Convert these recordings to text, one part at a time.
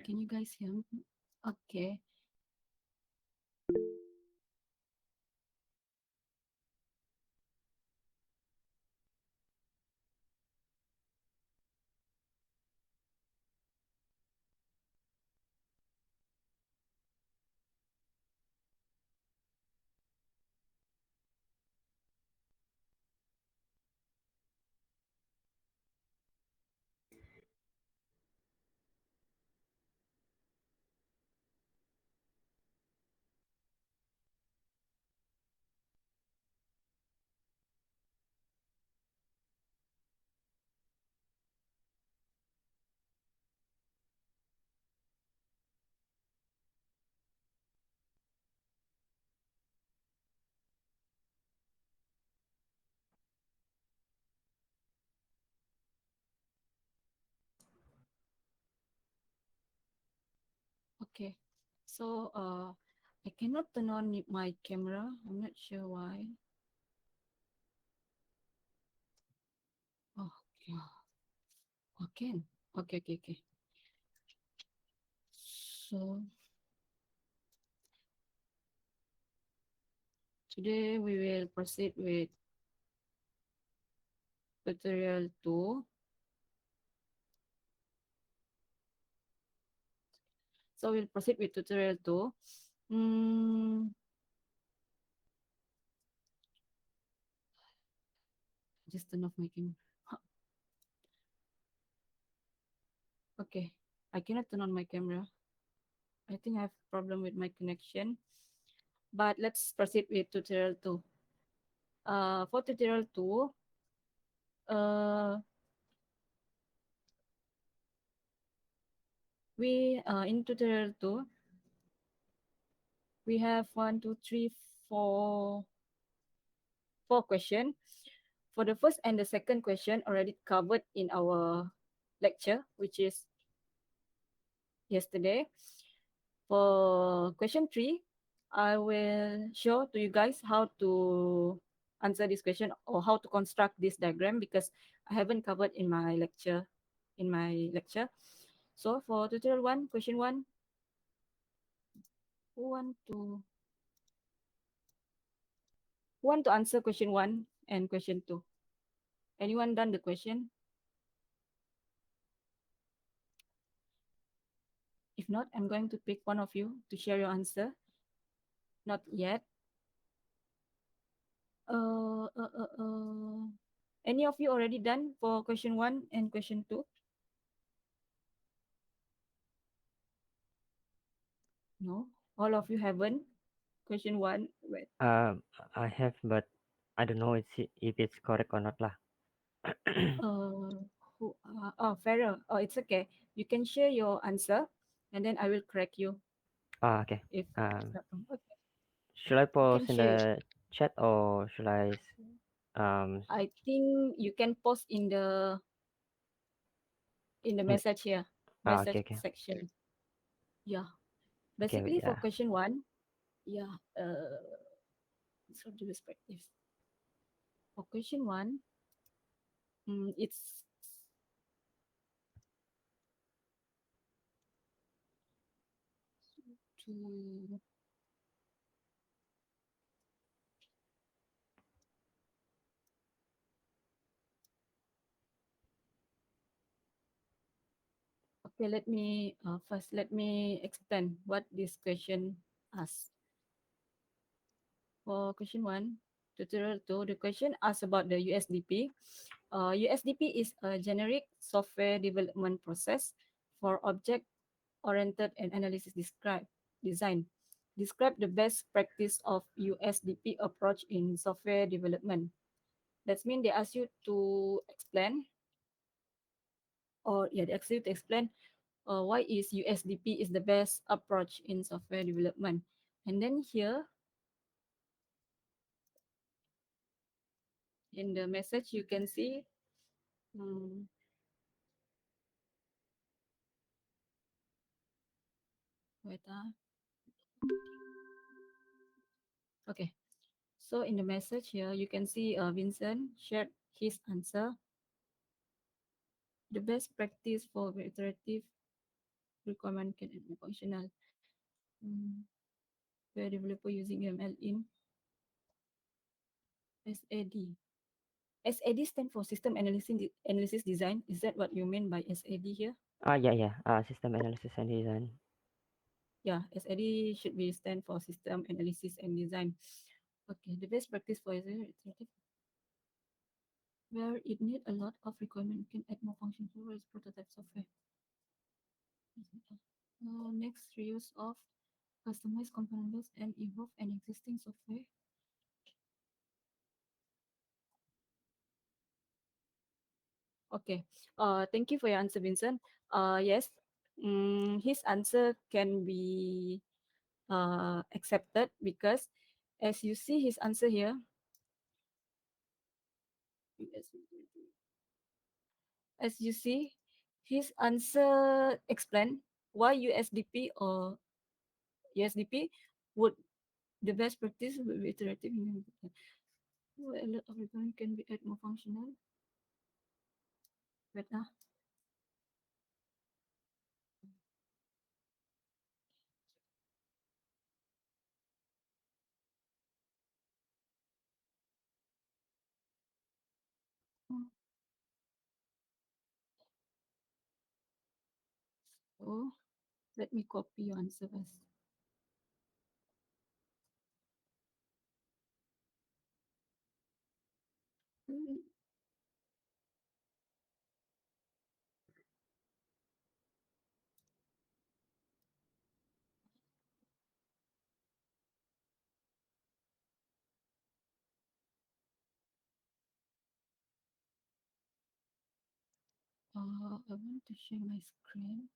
Can you guys hear me? Okay. Okay. So I cannot turn on my camera. I'm not sure why. Oh, okay. Okay. Okay, okay, okay. So today we will proceed with tutorial 2. So we'll proceed with tutorial 2. Mm, just turn off my camera. Okay. I cannot turn on my camera. I think I have a problem with my connection. But let's proceed with tutorial 2. For tutorial 2, uh, we in tutorial 2, we have one, two, three, four questions. For the first and the second question already covered in our lecture, which is yesterday. For question 3, I will show to you guys how to answer this question or how to construct this diagram because I haven't covered in my lecture. So for tutorial 1, question 1, who want to answer question 1 and question 2? Anyone done the question? If not, I'm going to pick one of you to share your answer. Not yet. Uh, uh, uh, uh. Any of you already done for question 1 and question 2? No, all of you haven't. Question 1. Wait. I have, but I don't know if it's correct or not lah. Uh, Farah. Oh, it's okay. You can share your answer, and then I will correct you Okay. if it's Um, not wrong. Okay, should I you can post in share. the chat or should I um I think you can post in the in, message here, okay, message okay, section. Yeah. okay, Basically, for yeah. question 1, yeah. So the perspective. For question 1, it's to okay. Let me explain what this question asks. For question 1, tutorial 2, the question asks about the USDP. USDP is a generic software development process for object-oriented and analysis design. Describe the best practice of USDP approach in software development. That means they ask you to explain, they ask you to explain why is USDP is the best approach in software development. And then here in the message you can see, um, wait, okay. So in the message here, you can see Vincent shared his answer. The best practice for iterative requirement can be functional. Mm, where developer using ML in SAD. SAD stand for System Analysis Design. Is that what you mean by SAD here? Yeah, yeah. System analysis and design. Yeah, SAD should be stand for System Analysis and Design. Okay, the best practice for iterative where it need a lot of requirement can add more functions for its prototype software. Next, reuse of customized components and evolve an existing software. Okay. Thank you for your answer, Vincent. Yes. His answer can be accepted because as you see his answer here, as you see, his answer explain why USDP would the best practice would be iterative. A lot of recurring can be add more functional. Wait, oh, let me copy your answer first. Mm, I want to share my screen.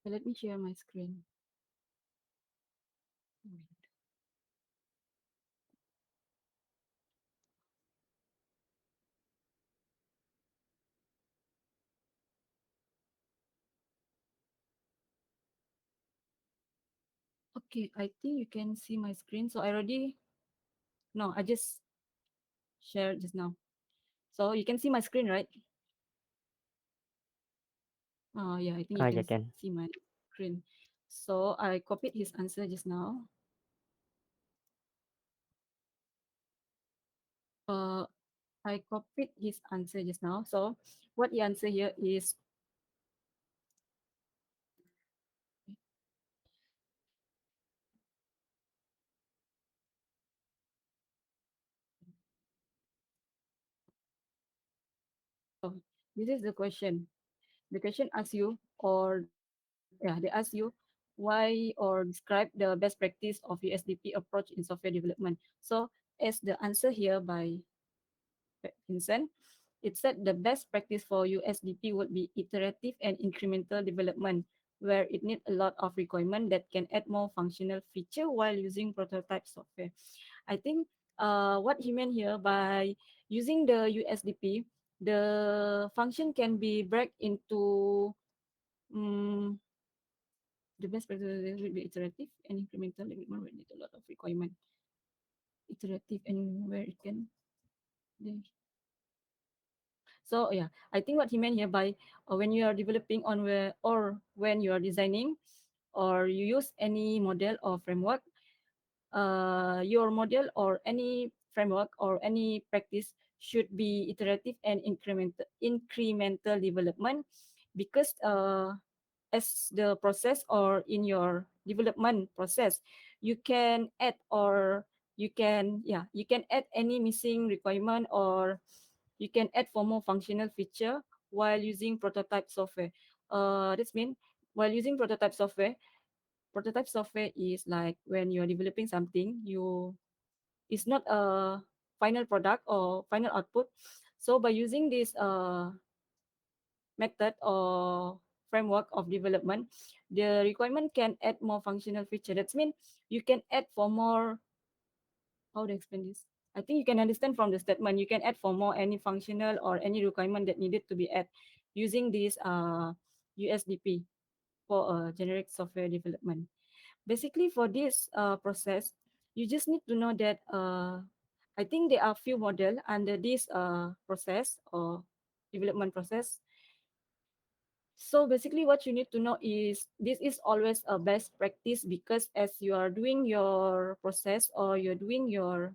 Let me share my screen. Okay, I think you can see my screen. So I already, no, I just shared just now. So you can see my screen, right? Yeah, I think you Yeah, can can. see my screen. So I copied his answer just now. Uh, I copied his answer just now. So what he answer here is oh, this is the question. The question asks you, or yeah, they ask you why or describe the best practice of USDP approach in software development. So as the answer here by Vincent, it said the best practice for USDP would be iterative and incremental development, where it needs a lot of requirement that can add more functional feature while using prototype software. I think what he meant here by using the USDP, the function can be break into um, the best practice would be iterative and incremental development where it needs a lot of requirement. Iterative and where it can. So yeah, I think what he meant here by when you are developing on where or when you are designing or you use any model or framework, your model or any framework or any practice should be iterative and incremental development because as the process or in your development process, you can add or you can add any missing requirement or you can add for more functional feature while using prototype software. That's mean while using prototype software is like when you're developing something, it's not a final product or final output. So by using this method or framework of development, the requirement can add more functional feature. That means you can add for more. How to explain this? I think you can understand from the statement. You can add for more any functional or any requirement that needed to be add using this USDP for generic software development. Basically, for this process, you just need to know that I think there are few model under this process or development process. So basically, what you need to know is this is always a best practice, because as you are doing your process or you're doing your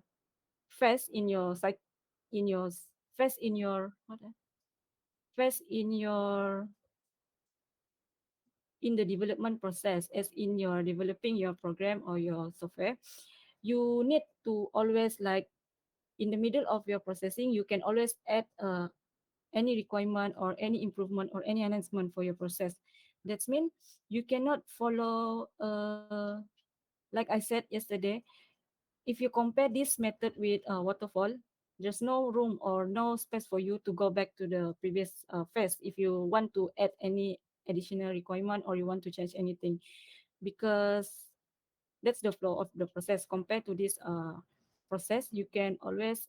phase in your site, in your phase in your what phase in the development process, as in your developing your program or your software, you need to always like in the middle of your processing, you can always add any requirement or any improvement or any enhancement for your process. That's mean you cannot follow like I said yesterday, if you compare this method with waterfall, there's no room or no space for you to go back to the previous phase if you want to add any additional requirement or you want to change anything, because that's the flow of the process. Compared to this process, you can always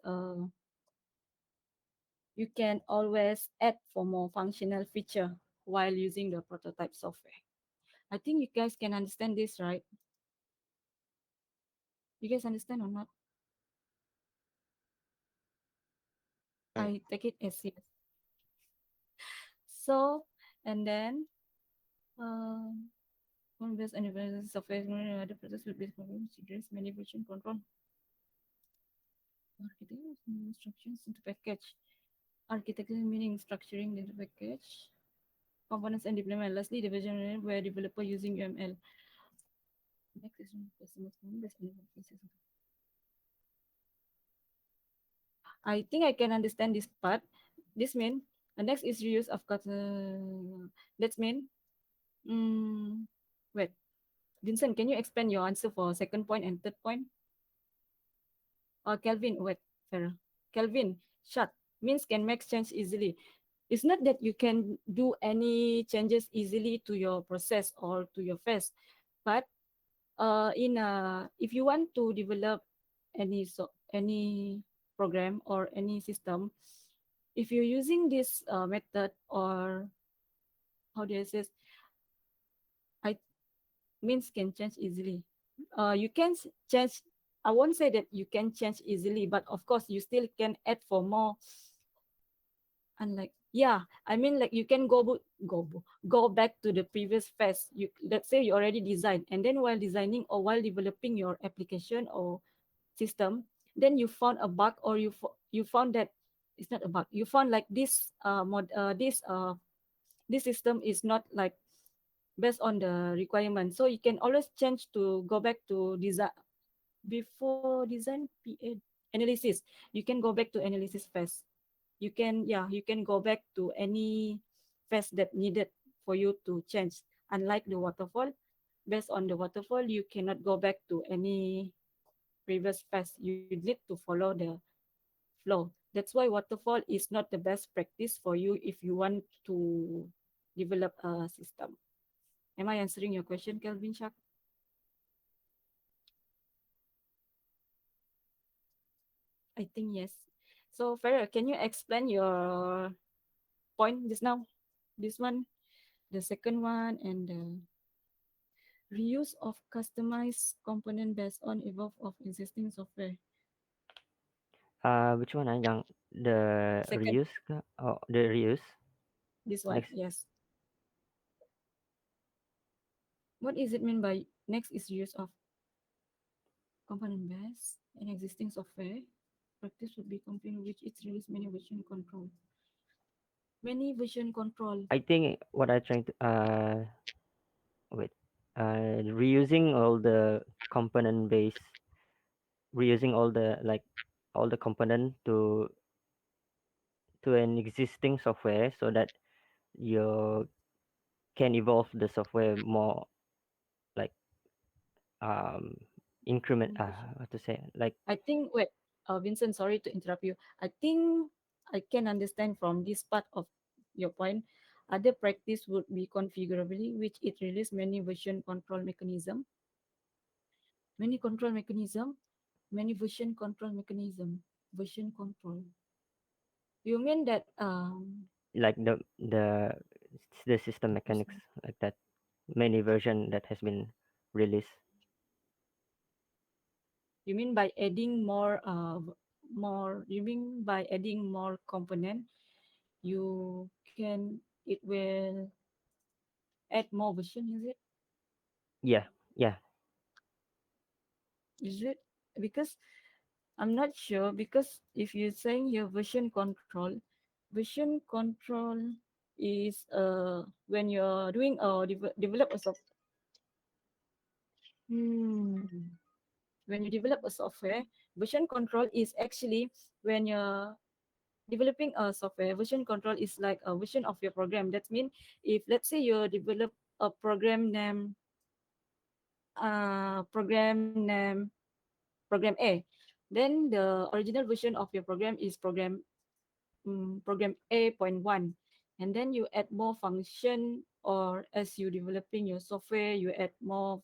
add for more functional feature while using the prototype software. I think you guys can understand this, right? You guys understand or not? Right. I take it as yes. So, and then one based on the software, the process will be considers many version control architecture instructions into package. Architecture meaning structuring the package. Components and deployment. Lastly, the version where developer using UML. Next is customer based on the I think I can understand this part. This mean the next is reuse of that's mean wait, Vincent, can you expand your answer for second point and third point? Or Kelvin, wait, Farah. Kelvin, shut means can make change easily. It's not that you can do any changes easily to your process or to your phase, but in if you want to develop any program or any system, if you're using this method, or how do I say, I means can change easily. You can change. I won't say that you can change easily, but of course you still can add for more. Unlike, yeah, I mean like you can go back to the previous phase. You, let's say you already designed, and then while designing or while developing your application or system, then you found a bug, or you found that it's not a bug. You found like this system is not like based on the requirement. So you can always change to go back to design before design PA analysis. You can go back to analysis phase. You can go back to any phase that needed for you to change. Unlike the waterfall, based on the waterfall, you cannot go back to any previous phase. You need to follow the flow. That's why waterfall is not the best practice for you if you want to develop a system. Am I answering your question, Kelvin Shak? I think yes. So Farah, can you explain your point just now? This one, the second one, and the reuse of customized component based on evolve of existing software. Which one? Yang the Second, reuse kah? Oh, the reuse. this one, Next, yes. What is it mean by next is use of component based and existing software? Practice would be company which it release many version control. Many version control. I think what I trying to wait, reusing all the component base, reusing all the like all the component to an existing software so that you can evolve the software more like um increment Many version. what to say like I think wait, Vincent, sorry to interrupt you. I think I can understand from this part of your point. Other practice would be configurability, which it release many version control mechanism. Many control mechanism, many version control mechanism. Version control. You mean that the the system mechanics like that. Many version that has been released. You mean by adding more you mean by adding more component, you can it will add more version, Yeah, yeah, is it? Because I'm not sure, because if you're saying your version control is when you're doing a develop a hmm, when you develop a software, version control is actually when you're developing a software. Version control is like a version of your program. That means if let's say you develop a program A, then the original version of your program is program A.1, and then you add more function, or as you developing your software, you add more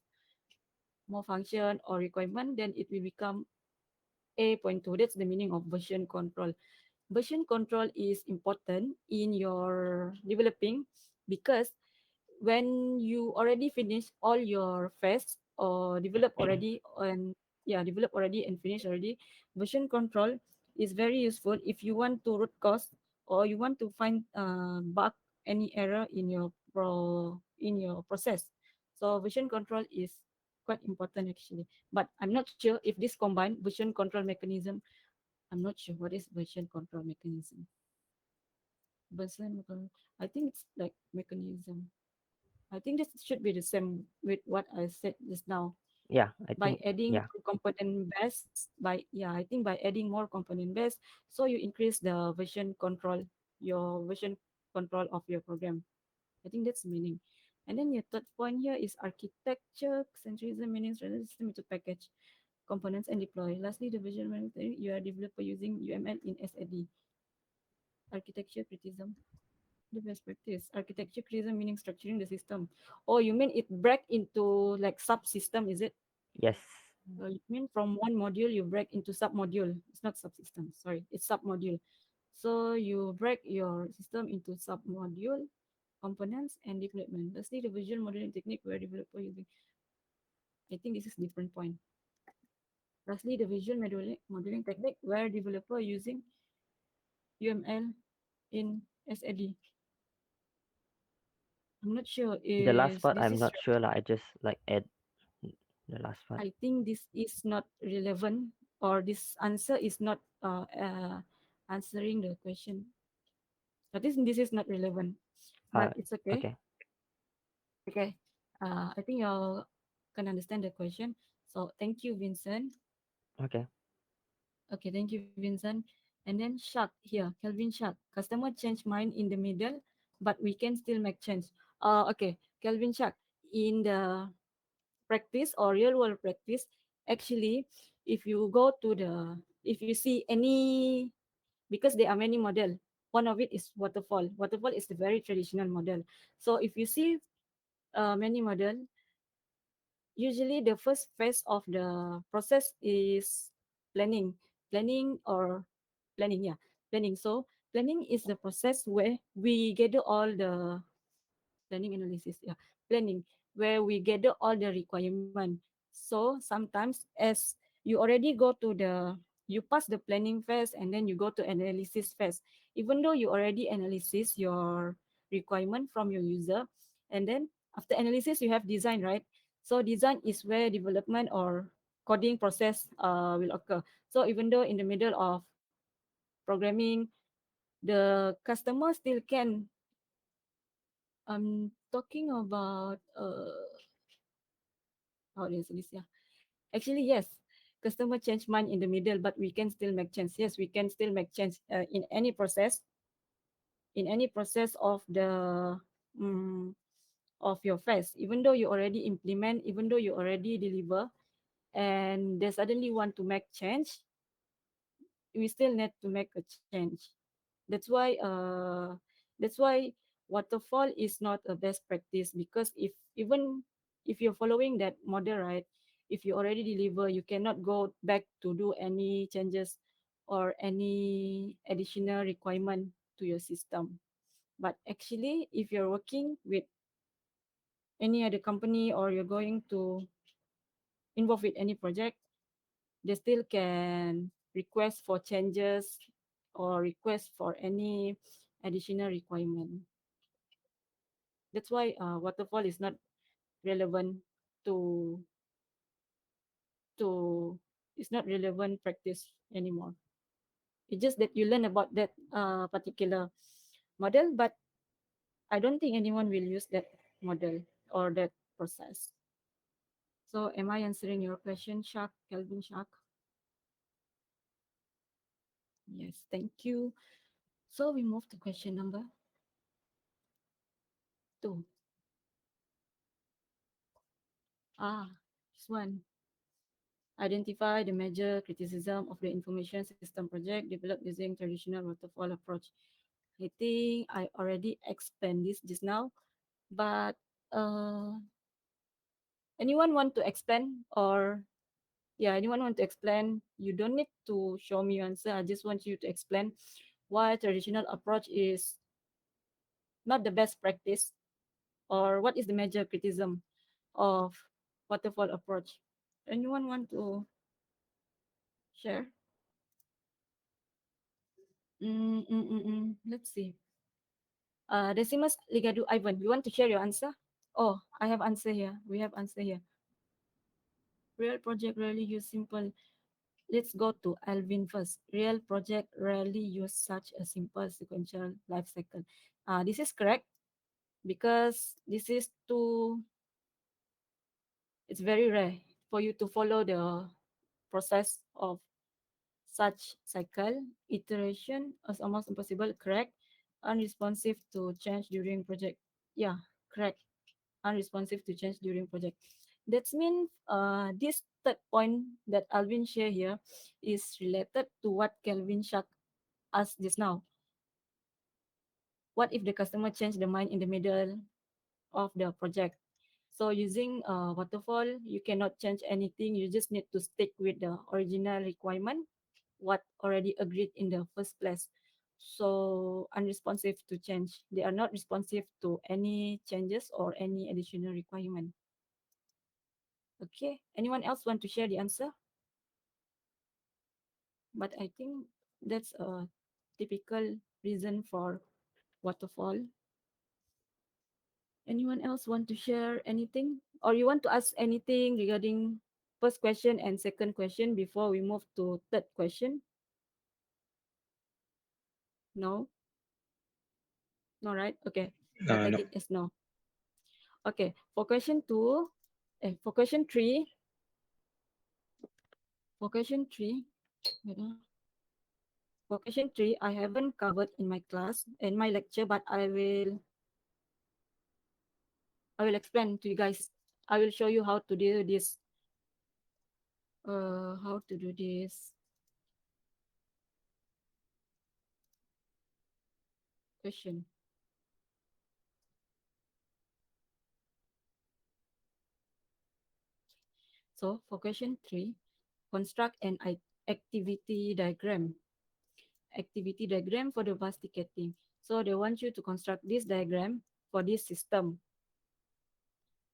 function or requirement, then it will become A.2. That's the meaning of version control. Version control is important in your developing, because when you already finish all your phase or develop already and finish already, version control is very useful if you want to root cause, or you want to find bug, any error in your process. So version control is quite important actually, but I'm not sure if this combined version control mechanism. I'm not sure what is version control mechanism. I think it's like mechanism. I think this should be the same with what I said just now. yeah. I By think adding yeah, more component base, I think by adding more component base, so you increase the version control of your program. I think that's the meaning. And then your third point here is architecture centrism, meaning the system to package components and deploy. Lastly, the vision management, you are developer using UML in SAD. Architecture criticism. The best practice. Architecture criticism meaning structuring the system. Oh, you mean it break into like subsystem, is it? yes, You mean from one module you break into sub-module. It's not subsystem, sorry. It's sub-module. So you break your system into sub-module, components, and development. Lastly, the visual modeling technique where developer using. I think this is different point. Lastly, the visual modeling technique where developer using UML in SAD. I'm not sure the last is part this I'm is not sure. Like I just like add the last part. I think this is not relevant, or this answer is not answering the question. I think this is not relevant, Uh, but it's okay. okay, Okay. I think you can understand the question. So thank you, Vincent. okay. Okay, thank you, Vincent. And then Shark here, Kelvin Shark. Customer change mind in the middle, but we can still make change. Okay, Kelvin Shark. In the practice or real world practice, actually, if you go to if you see any, because there are many model, one of it is waterfall is the very traditional model. So if you see many model, usually the first phase of the process is planning planning or planning yeah planning. So planning is the process where we gather all the planning analysis, yeah, planning, where we gather all the requirement. So sometimes as you already go to you pass the planning phase and then you go to analysis phase, even though you already analysis your requirement from your user, and then after analysis you have design, right? So design is where development or coding process will occur. So even though in the middle of programming, the customer still can. I'm talking about how do you say this? Yeah, actually yes, customer change mind in the middle, but we can still make change. Yes, we can still make change in any process um, of your phase. Even though you already implement, even though you already deliver, and they suddenly want to make change, we still need to make a change. That's why that's why waterfall is not a best practice, because even if you're following that model, right, if you already deliver, you cannot go back to do any changes or any additional requirement to your system. But actually, if you're working with any other company or you're going to involve with any project, they still can request for changes or request for any additional requirement. That's why waterfall is not relevant to to it's not relevant practice anymore. It's just that you learn about that particular model, but I don't think anyone will use that model or that process. So am I answering your question, Shak, Kelvin Shak? Yes, thank you. So we move to question number 2. Ah, this one. Identify the major criticism of the information system project developed using traditional waterfall approach. I think I already explained this just now, but uh, anyone want to explain or yeah, anyone want to explain? You don't need to show me your answer. I just want you to explain why traditional approach is not the best practice or what is the major criticism of waterfall approach. Anyone want to share? Let's see. Decimus Ligadu Ivan, you want to share your answer? Oh, I have answer here. We have answer here. Real project rarely use simple. Let's go to Alvin first. Real project rarely use such a simple sequential life cycle. This is correct because this is too, it's very rare for you to follow the process of such cycle. Iteration is almost impossible, correct? Unresponsive to change during project. Yeah, correct. Unresponsive to change during project. That means this third point that Alvin share here is related to what Kelvin Shark asked just now. What if the customer change the mind in the middle of the project? So using waterfall, you cannot change anything. You just need to stick with the original requirement, what already agreed in the first place. So unresponsive to change. They are not responsive to any changes or any additional requirement. Okay. Anyone else want to share the answer? But I think that's a typical reason for waterfall. Anyone else want to share anything? Or you want to ask anything regarding first question and second question before we move to third question? No? No, right? Okay. I take No. it as no. Okay. For question three, for question three, wait, for question three, I haven't covered in my class, in my lecture, but I will explain to you guys. I will show you how to do this question. So for question three, construct an activity diagram. Activity diagram for the bus ticketing. So they want you to construct this diagram for this system.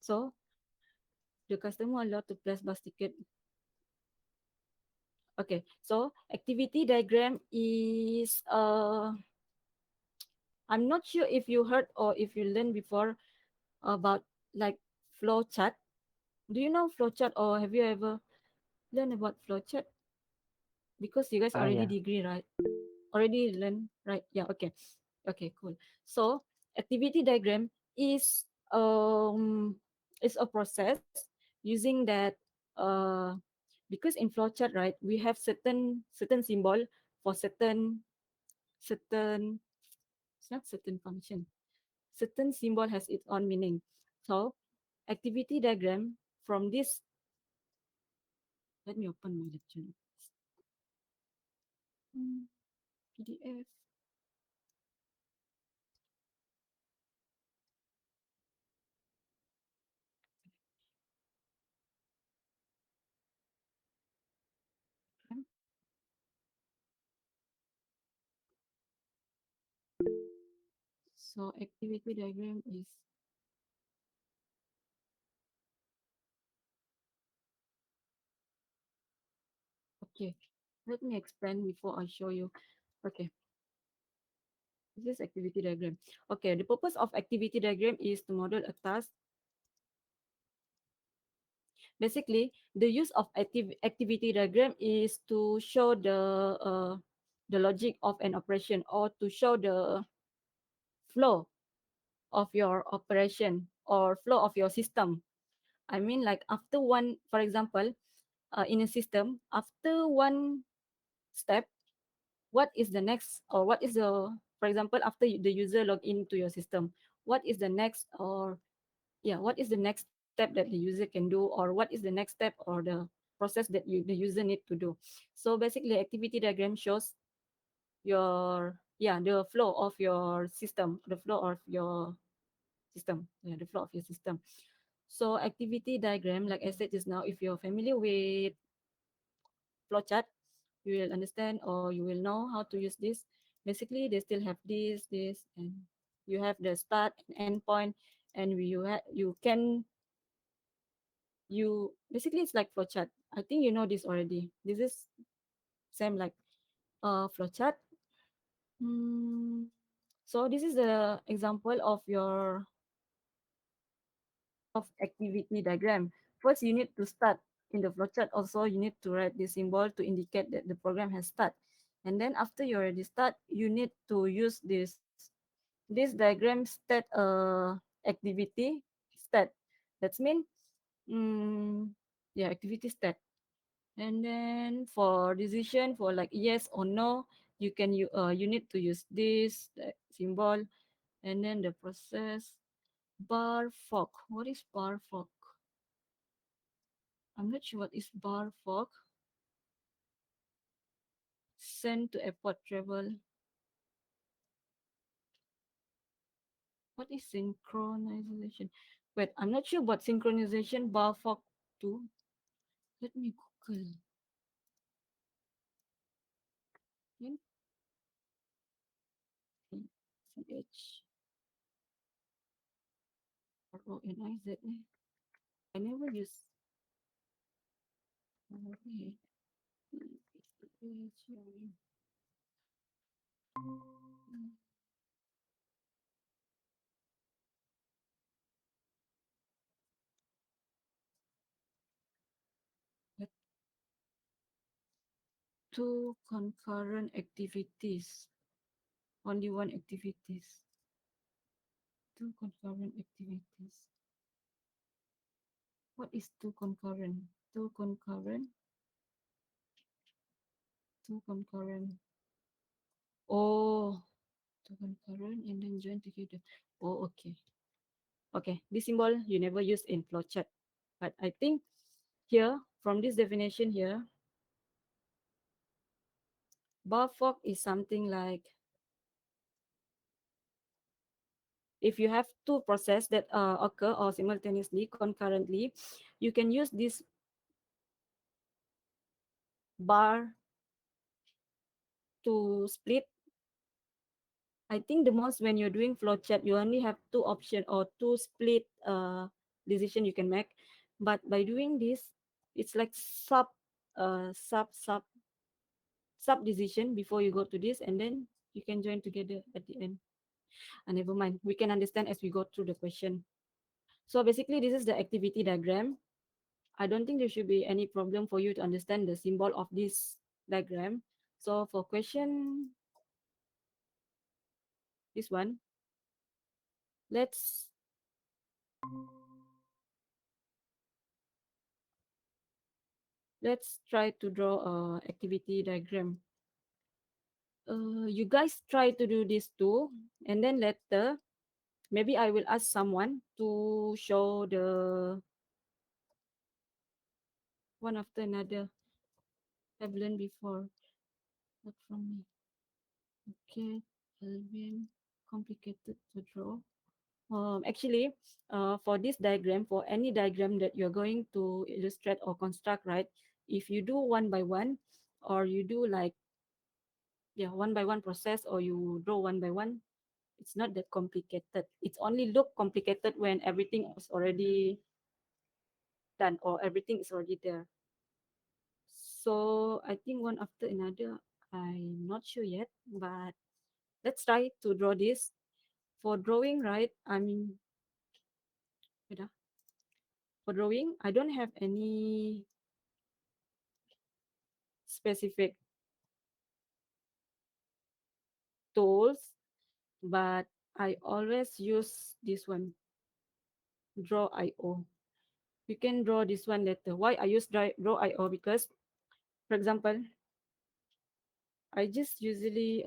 So the customer allowed to place bus ticket. Okay, so activity diagram is I'm not sure if you heard or if you learned before about like flow chart. Do you know flow chart or have you ever learned about flow chart? Because you guys already Yeah. degree, right? Already learn, right? Yeah, okay. Okay, cool. So activity diagram is um is a process using that uh because in flowchart, right, we have certain symbol for certain it's not certain function. Certain symbol has its own meaning. So activity diagram from this, let me open my lecture. PDF. So activity diagram is okay. Let me explain before I show you. Okay, this is activity diagram. Okay, the purpose of activity diagram is to model a task. Basically, the use of activity diagram is to show the logic of an operation or to show the flow of your operation or flow of your system. I mean, like after one, for example, in a system, after one step, what is the next, or what is the, for example, after the user log into your system, what is the next, or yeah, what is the next step that the user can do, or what is the next step or the process that the user need to do. So basically, activity diagram shows your, yeah, the flow of your system, the flow of your system, yeah, the flow of your system. So activity diagram, like I said just now, if you're familiar with flowchart, you will understand or you will know how to use this. Basically, they still have this, and you have the start and end point, and you can you basically it's like flowchart. I think you know this already. This is same like flowchart. Hmm. So this is the example of your of activity diagram. First, you need to start in the flowchart. Also, you need to write the symbol to indicate that the program has start. And then after you already start, you need to use this diagram stat activity stat. That's mean yeah, activity stat. And then for decision for like yes or no, you need to use this symbol. And then the process bar fork. What is bar fork? I'm not sure what is bar fork. Send to airport travel. What is synchronization? Wait, I'm not sure about synchronization bar fork too. Let me Google. N C H R O N I Z. I never use. Okay. Two concurrent activities. Only one activities. Two concurrent activities. What is two concurrent? Two concurrent. Two concurrent. Oh, two concurrent and then join together. Oh, okay. Okay, this symbol you never use in flowchart. But I think here, from this definition here, bar fork is something like if you have two processes that occur or simultaneously, concurrently, you can use this bar to split. I think the most when you're doing flowchart, you only have two options or two split decision you can make. But by doing this, it's like sub decision before you go to this, and then you can join together at the end. And never mind, we can understand as we go through the question. So basically, this is the activity diagram. I don't think there should be any problem for you to understand the symbol of this diagram. So for question this one, let's let's try to draw a activity diagram. You guys try to do this too, and then later maybe I will ask someone to show the one after another. I've learned before. Not from me. Okay, Alvin, complicated to draw. Actually, for this diagram, for any diagram that you're going to illustrate or construct, right? If you do one by one, or you do like, yeah, one by one process, or you draw one by one, It's not that complicated. It's only look complicated when everything is already done or everything is already there. So I think one after another, I'm not sure yet, but let's try to draw this. For drawing, right? I mean, wait, for drawing, I don't have any specific tools, but I always use this one, Draw IO. You can draw this one later. Why I use Draw IO? Because, for example, I just usually,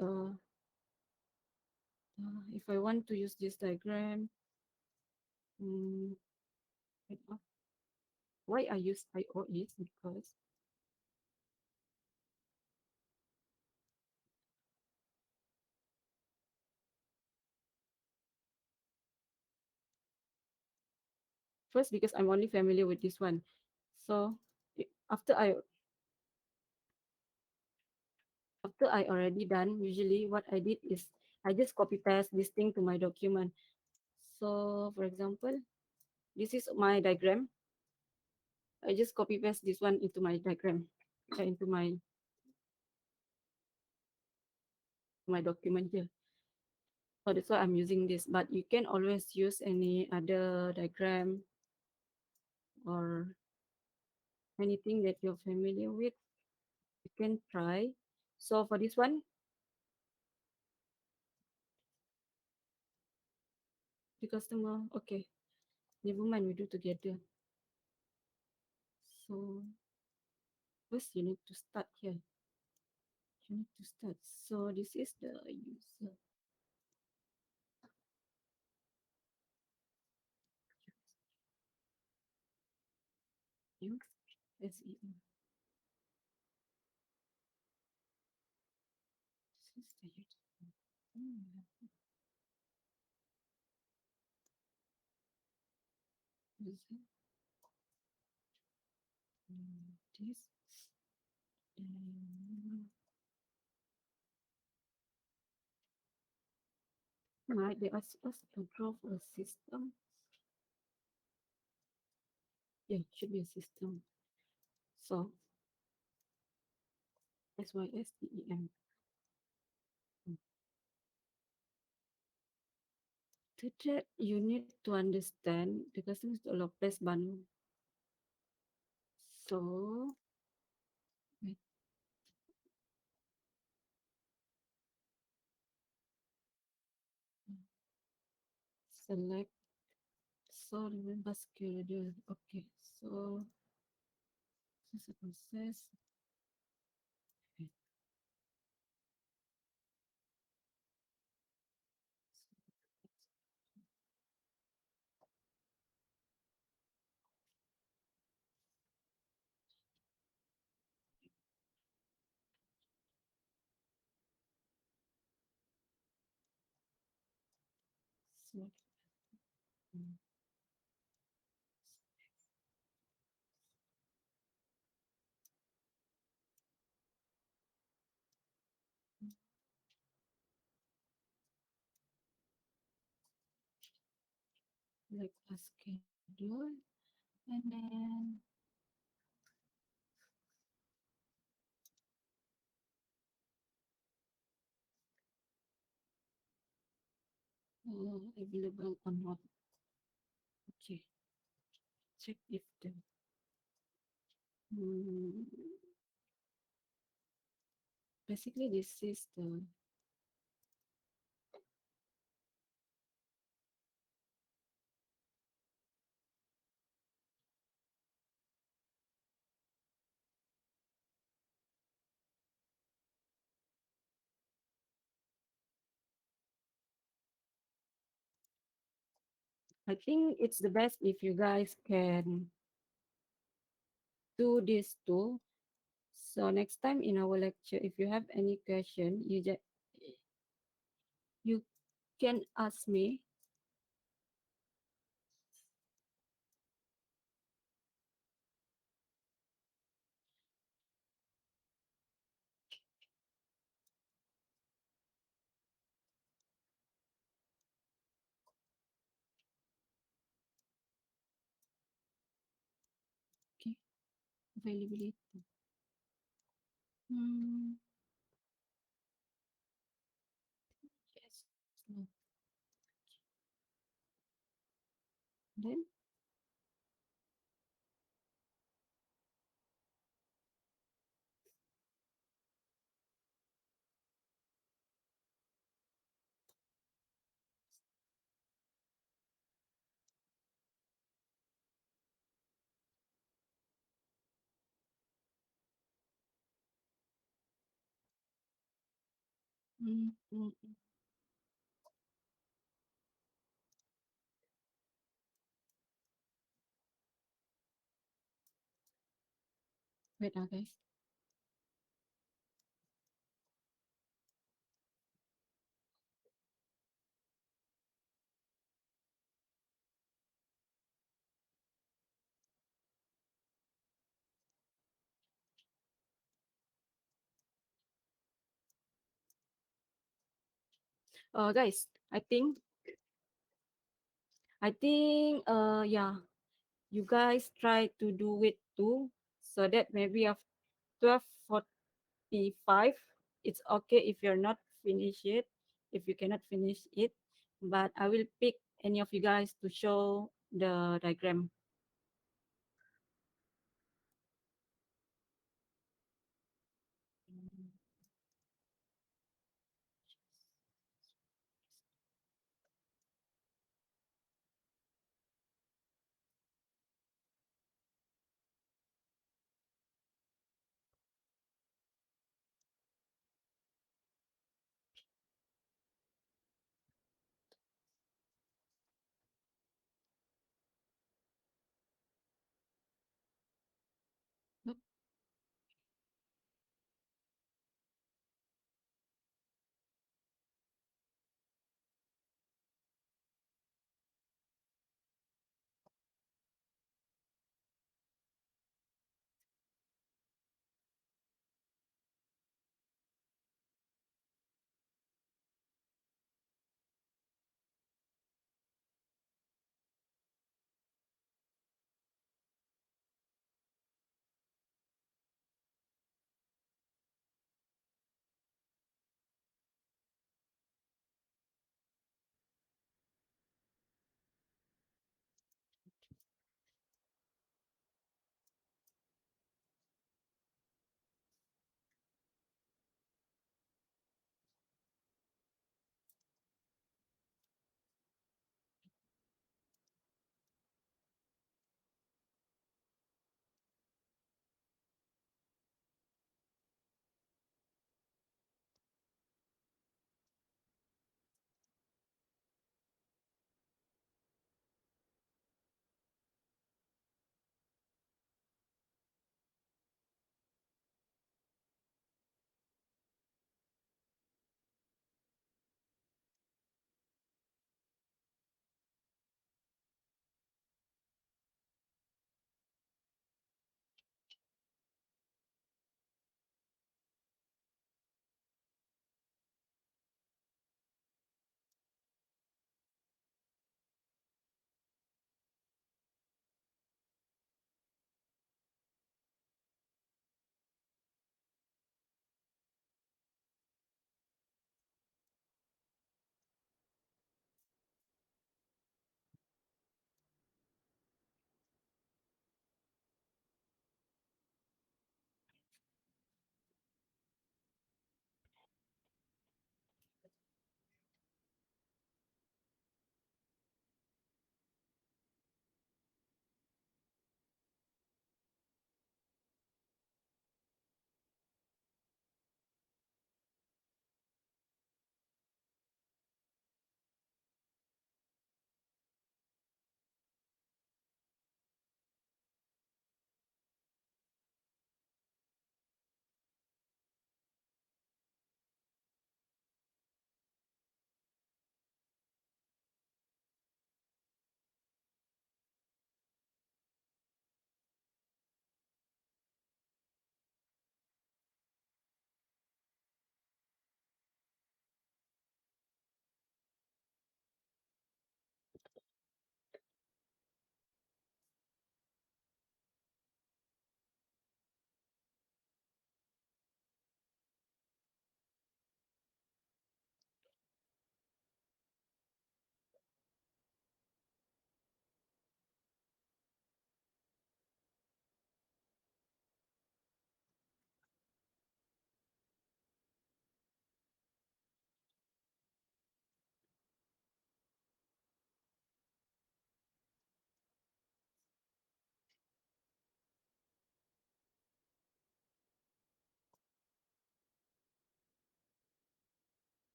if I want to use this diagram, um, why I use IO is because first because I'm only familiar with this one. So after I already done, usually what I did is I just copy paste this thing to my document. So for example, this is my diagram. I just copy paste this one into my diagram, into my document here. So that's why I'm using this. But you can always use any other diagram or anything that you're familiar with. You can try. So for this one, the customer, okay, never mind, we do together. So first you need to start here. You need to start. So this is the user. Use SEO. This is the user. Hmm, user. This. Right, they ask us to draw for a system. Yeah, it should be a system. So SYSTEM. To that, you need to understand the customer is the Lopez Banu. So wait, select. So remember schedule. Okay, so this is a process. Okay. So, mm, like a schedule, and then available or not. Okay, check if the mm, basically this is the I think it's the best if you guys can do this too. So next time in our lecture, if you have any question, you can ask me. availability. Hmm. Yes. No. Then. Mm. Wait, guys. Guys, yeah, you guys try to do it too, so that maybe after 12:45, it's okay if you're not finish it, if you cannot finish it, but I will pick any of you guys to show the diagram.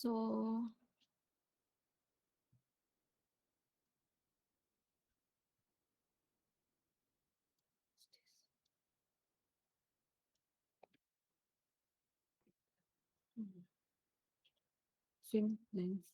So hmm, swim lanes.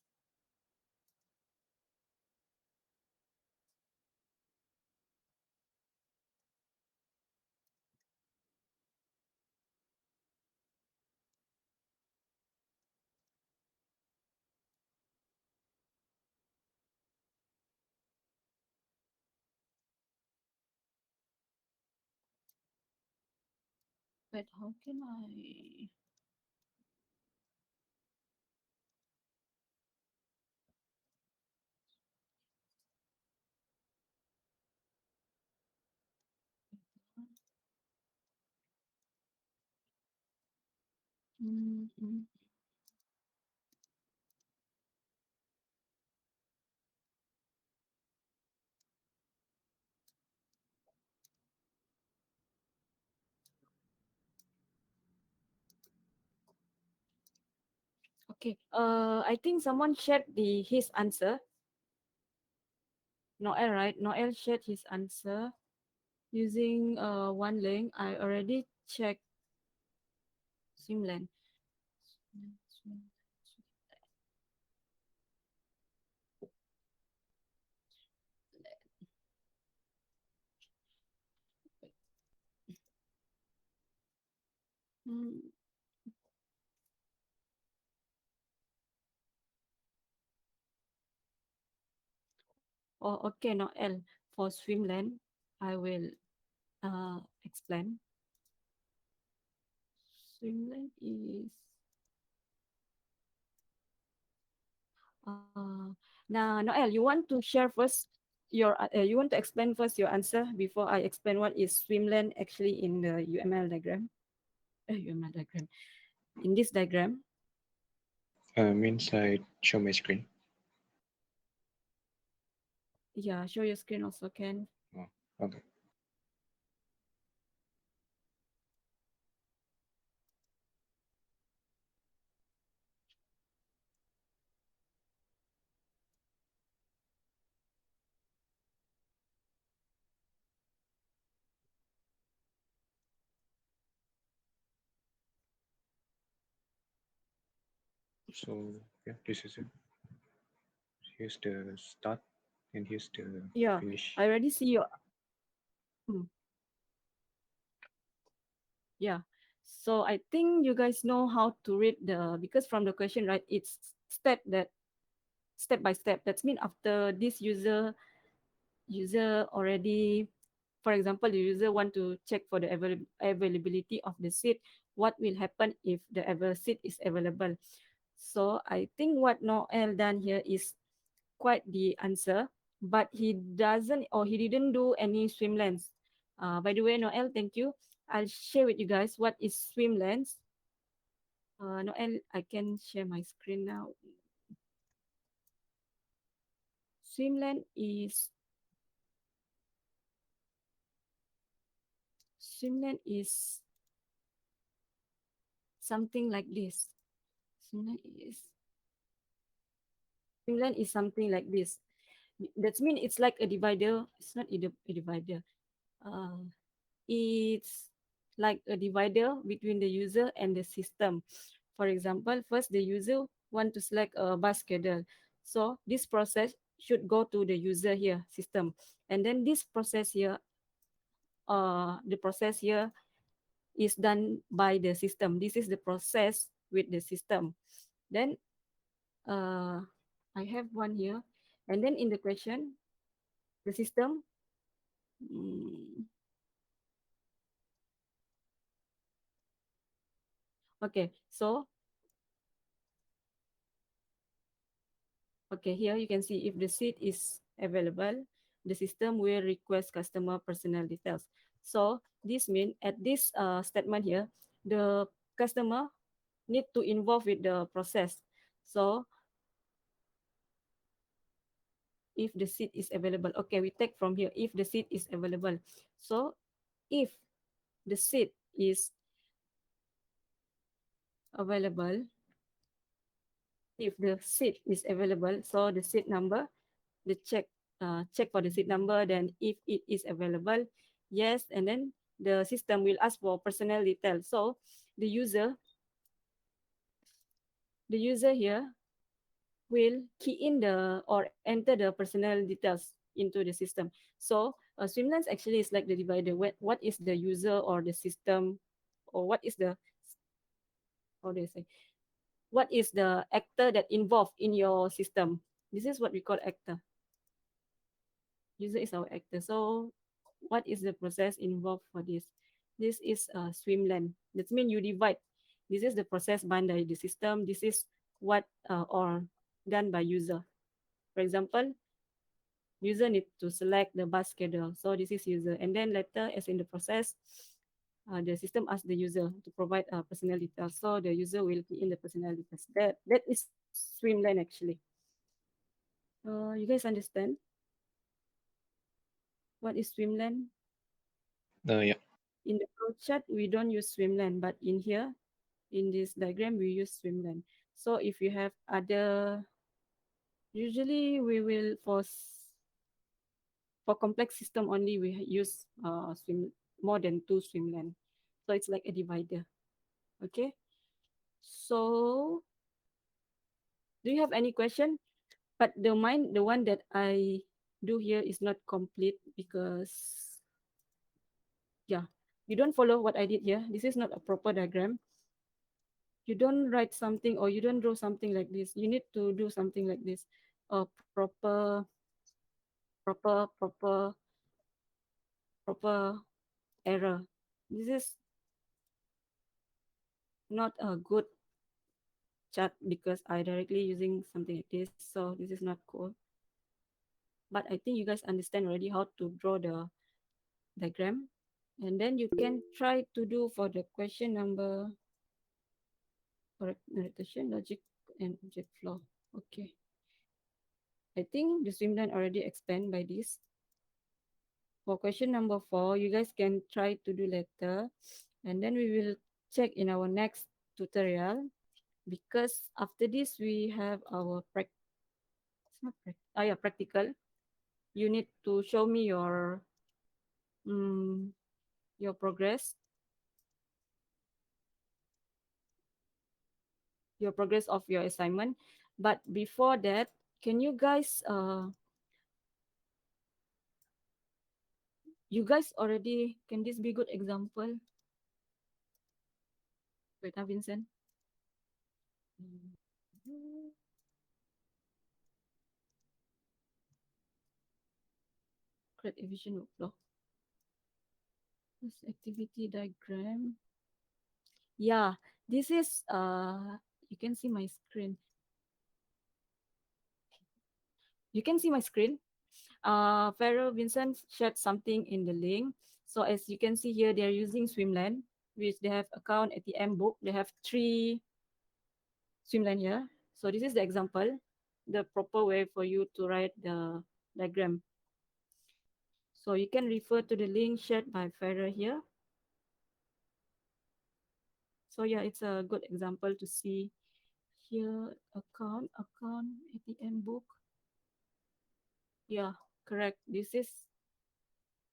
But how can I? Mm-hmm. Okay. I think someone shared his answer. Noel, right? Noel shared his answer using one link. I already checked Swimland. Mm. Oh, okay, Noel. For Swimland, I will explain. Swimland is uh, now Noel. You want to share first you want to explain first your answer before I explain what is Swimland actually in the UML diagram. UML diagram. In this diagram, Means I show my screen. yeah, show your screen also can. Oh, okay. So yeah, this is it. Here's the start and here's the Yeah, finish. I already see your. Hmm, yeah. So I think you guys know how to read the because from the question, right? It's step by step. That's mean after this user already, for example, the user want to check for the availability of the seat. What will happen if the seat is available? So I think what Noel done here is quite the answer, but he doesn't or he didn't do any swim lanes. By the way, Noel, thank you. I'll share with you guys what is swim lanes. Noel, I can share my screen now. Swim lane is something like this. Swim lane is Swimland is something like this. That means it's like a divider. It's not a divider. Uh, it's like a divider between the user and the system. For example, first the user want to select a bus schedule. So this process should go to the user here, system. And then this process here, the process here is done by the system. This is the process with the system. Then uh, I have one here. And then in the question, the system. Mm, okay, so okay, here you can see if the seat is available, the system will request customer personal details. So this means at this statement here, the customer need to involve with the process. So if the seat is available, okay, we take from here if the seat is available. So if the seat is available, if the seat is available. So the seat number, the check for the seat number. Then if it is available, yes, and then the system will ask for personal details. So the user, the user here will key in the or enter the personal details into the system. So Streamlines actually is like the divider. What is the user or the system, or what is the, how do you say, what is the actor that involved in your system? This is what we call actor. User is our actor. So what is the process involved for this? This is a swimland. That means you divide. This is the process by the system. This is what or done by user. For example, user need to select the bus schedule. So this is user. And then later, as in the process, the system asks the user to provide personal details. So the user will key in the personal details. That is swimland actually. You guys understand what is swimland? Yeah. In the flow chart, we don't use swimland, but in here, in this diagram, we use swimland. So if you have other, usually we will for complex system only we use more than two swimland. So it's like a divider. Okay. So do you have any question? But the one that I do here is not complete because yeah, you don't follow what I did here. This is not a proper diagram. You don't write something or you don't draw something like this. You need to do something like this. Proper, proper, proper error. This is not a good chart because I directly using something like this. So this is not cool. But I think you guys understand already how to draw the diagram. And then you can try to do for the question number, correct notation, logic, and object flow. Okay. I think the streamline already expand by this. For question number 4, you guys can try to do later. And then we will check in our next tutorial because after this we have our practical. You need to show me um, your progress, your progress of your assignment. But before that, can you guys you guys already, can this be good example? Wait, Vincent. Create a vision workflow. This activity diagram. Yeah, this is you can see my screen. You can see my screen. Pharaoh Vincent shared something in the link. So as you can see here, they are using Swimland, which they have account at the M book. They have 3 Swimland here. So this is the example, the proper way for you to write the diagram. So you can refer to the link shared by Pharaoh here. So yeah, it's a good example to see here. Account, ATM book. Yeah, correct. This is,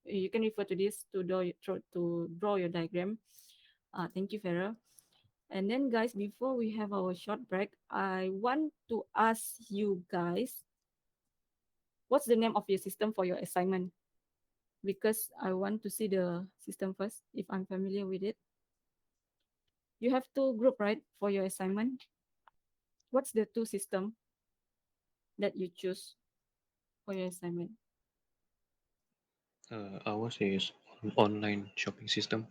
you can refer to this to draw your diagram. Thank you, Farah. And then, guys, before we have our short break, I want to ask you guys, what's the name of your system for your assignment? Because I want to see the system first, if I'm familiar with it. You have two group, right, for your assignment? What's the two system that you choose for your assignment? Ours is online shopping system.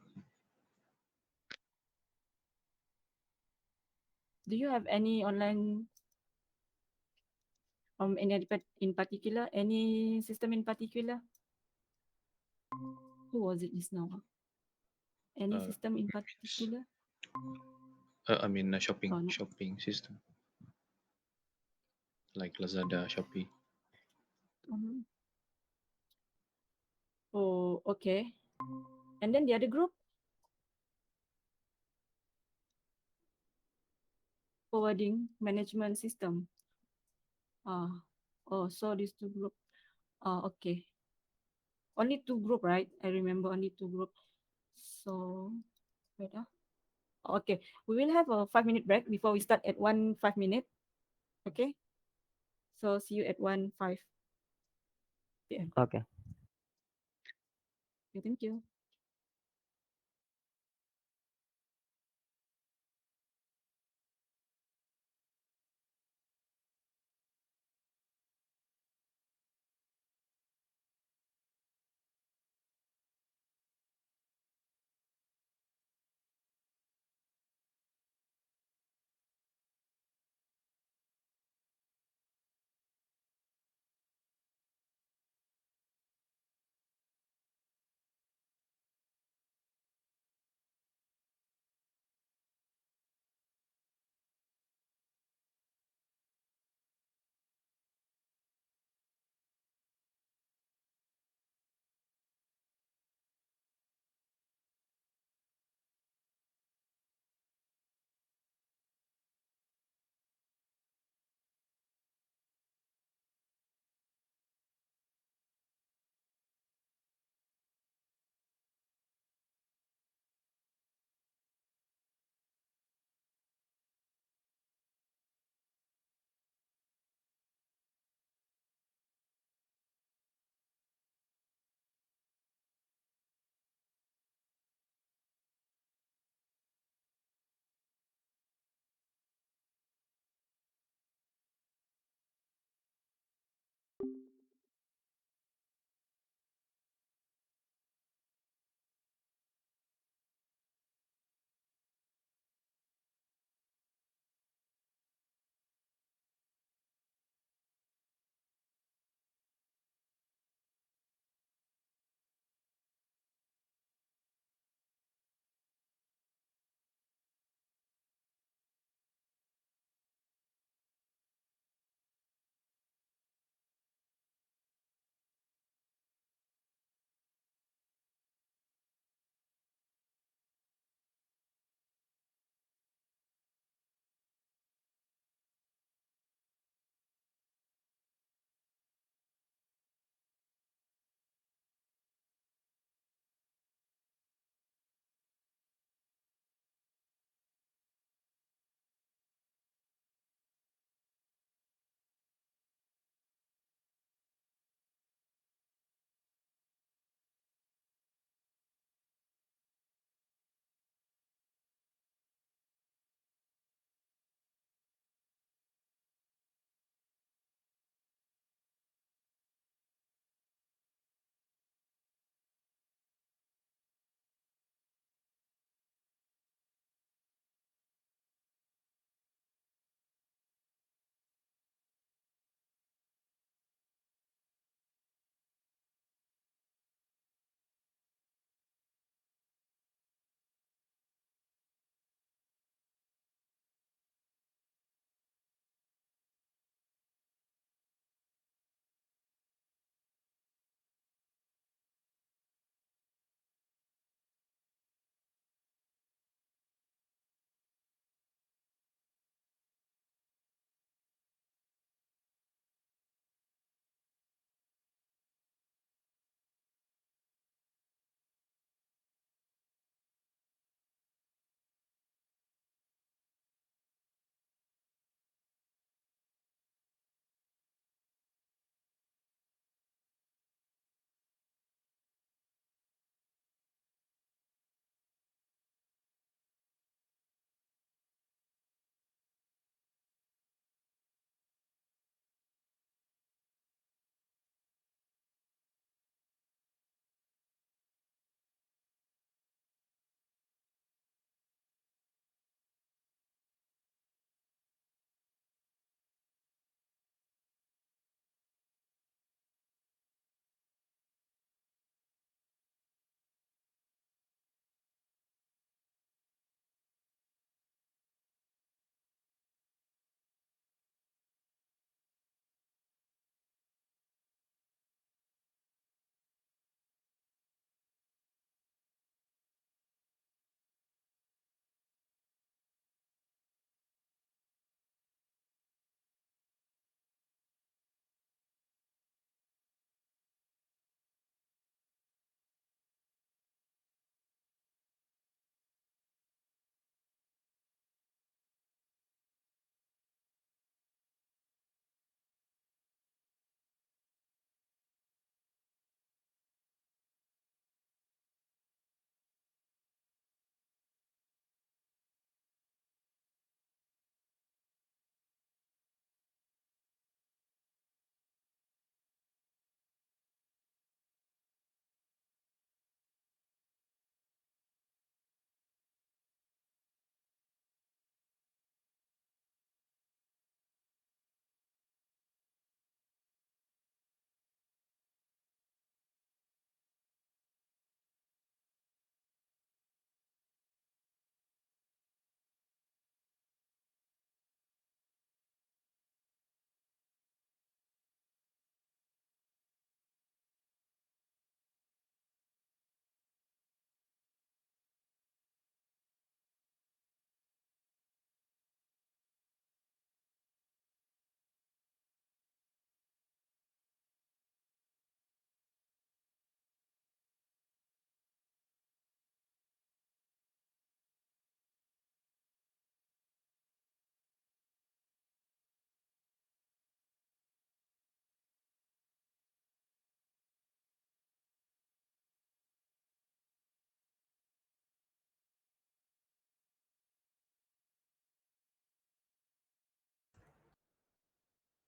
Do you have any online in particular, any system in particular? Who was it just now? Any Uh, system in it's, particular? I mean, a Oh, no. shopping system like Lazada, Shopee. Mhm. Oh, okay. And then the other group? forwarding management system. Uh, oh, so these two group. Okay. Only two group, right? I remember only two group. So, wait. Okay. We will have a 5 minute break before we start at 1 5 minute. Okay. So see you at 1 5 p.m. Okay. Okay, thank you.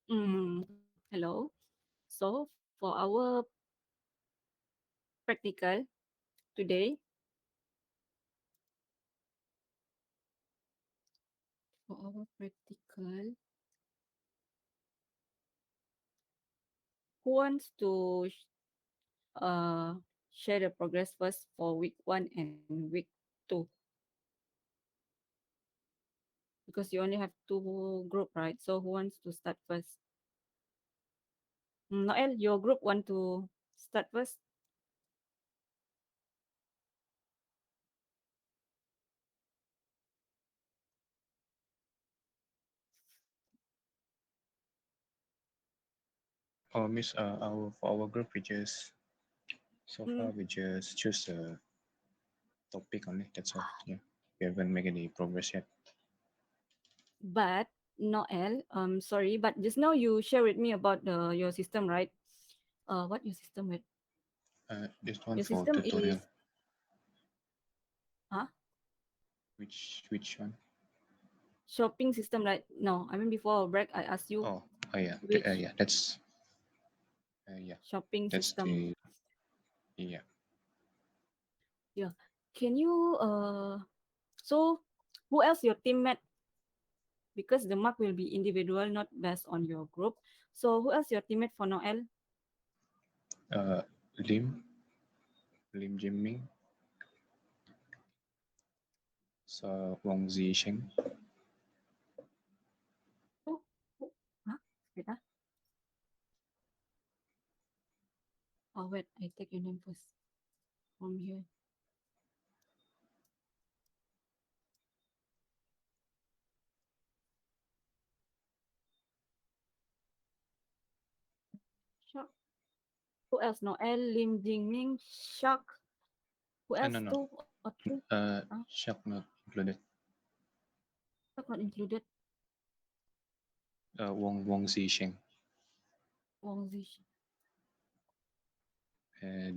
Hello. So for our practical today, for our practical, who wants to uh share the progress first for week one and week two? Because you only have two group, right? So who wants to start first? Noel, your group want to start first? Oh, Miss, our for our group, we just so far Mm, we just choose a topic only. That's all. Yeah, we haven't made any progress yet. but Noel, sorry, but just now you share with me about your system, right? What your system with? This one Your for system tutorial. is huh? Which one? Shopping system, right? No, I mean before our break, I asked you Oh, oh yeah, which yeah. Yeah, shopping that's system. the yeah. Yeah. Can you so who else your teammate? Because the mark will be individual, not based on your group. So who else your teammate for Noel? Uh, Lim Lim Jimmy, so Wong Zisheng, Oh, oh, huh? Wait, ah. Oh, wait, I take your name first from here. Shark. Who else? Noel, Lim Jingming, Shark. Who no, else? no, Two or three? Huh? Shak not included. Shark not included. Wong Zisheng, Wong Zish.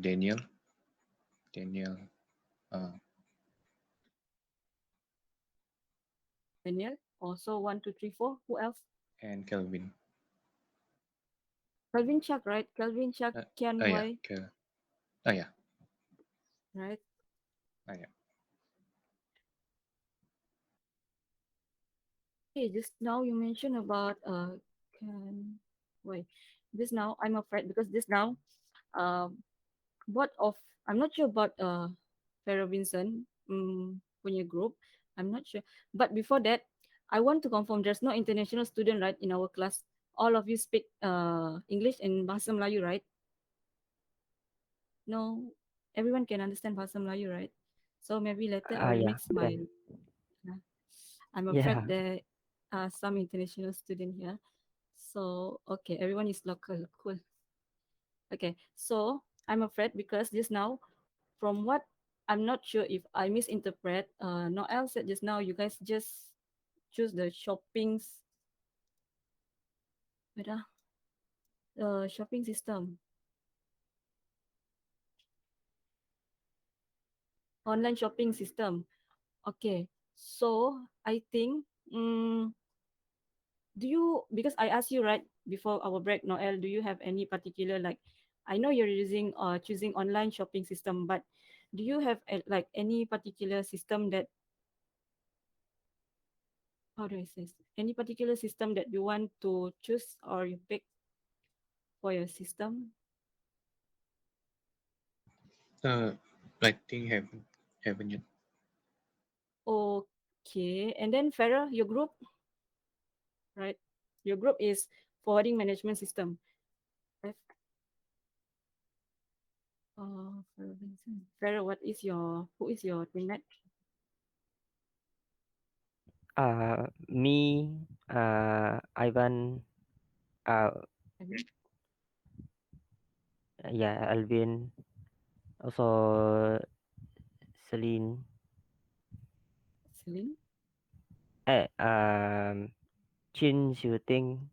Daniel, uh, Daniel. Also one, two, three, four. Who else? and Kelvin. Calvin Chuck, right? Calvin Chuck, Kian Yeah, Y, yeah, right? yeah. Okay, just now you mentioned about can wait. This now I'm afraid because this now what of I'm not sure about Farah Robinson punya group. I'm not sure. But before that, I want to confirm there's no international student right in our class. All of you speak English and Bahasa Melayu, right? No, everyone can understand Bahasa Melayu, right? So maybe later I will Yeah, mix my. can. uh, I'm afraid Yeah. there are some international student here. So okay, everyone is local. Cool. Okay, so I'm afraid because just now, from what I'm not sure if I misinterpret. Noel said just now you guys just choose the wait, shopping system, online shopping system. Okay, so I think do you because I asked you right before our break, Noel, do you have any particular like I know you're using choosing online shopping system, but do you have like any particular system that how do I say this? Any particular system that you want to choose or you pick for your system? Uh, I think haven't yet. Okay, and then Farah, your group, right? Your group is forwarding management system. Right? Farah Vincent. Farah, what is your who is your teammate? Me, Ivan, uh, Alvin? yeah, Alvin, also Celine, Celine? Chin shooting,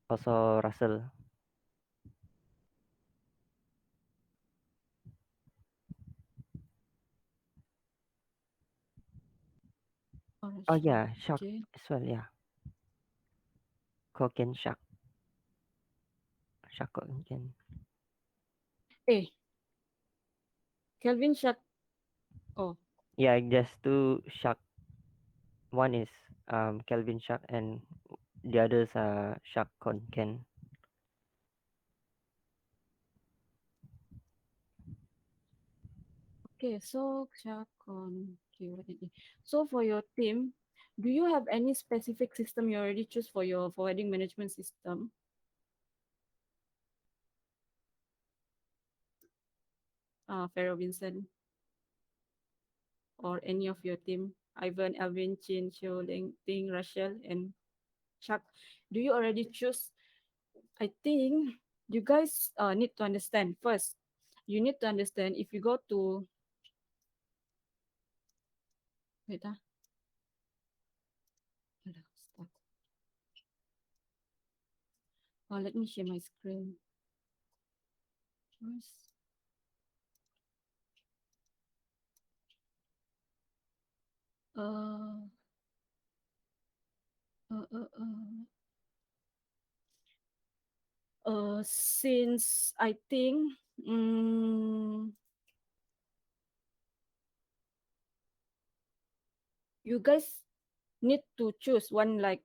also Russell. Oh, Oh sure. yeah, Shock Okay. as well. Yeah. Koken Shak Koken. A. Kelvin Shak. Oh, Yeah, just two Shak. One is Kelvin Shak and the others are Shak Konken. okay. So Shakon. Okay, what did it? So for your team, do you have any specific system you already choose for your forwarding management system? Pharaoh Vincent or any of your team, Ivan, Alvin, Chin, Xiu, Ling, Ting, Rachel, and Chuck. Do you already choose? I think you guys need to understand first. You need to understand if you go to wait start. Let me share my screen. First, uh, uh, uh, uh, since I think, um, you guys need to choose one like.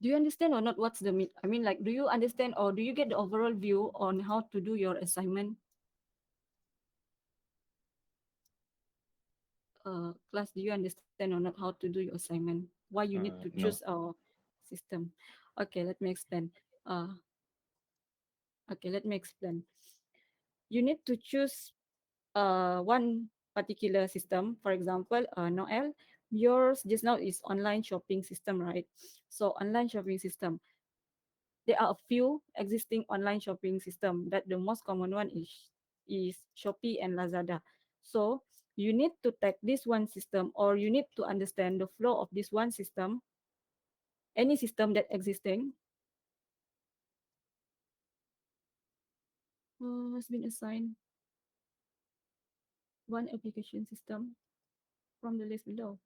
Do you understand or not? What's the I mean, like, do you understand or do you get the overall view on how to do your assignment? Class, do you understand or not how to do your assignment? Why you need to choose No. our system? Okay, let me explain. Uh, okay, let me explain. You need to choose one particular system. For example, Noel, yours just now is online shopping system, right? So online shopping system, there are a few existing online shopping system that the most common one is Shopee and Lazada. So you need to take this one system or you need to understand the flow of this one system, any system that existing has been assigned one application system from the list below.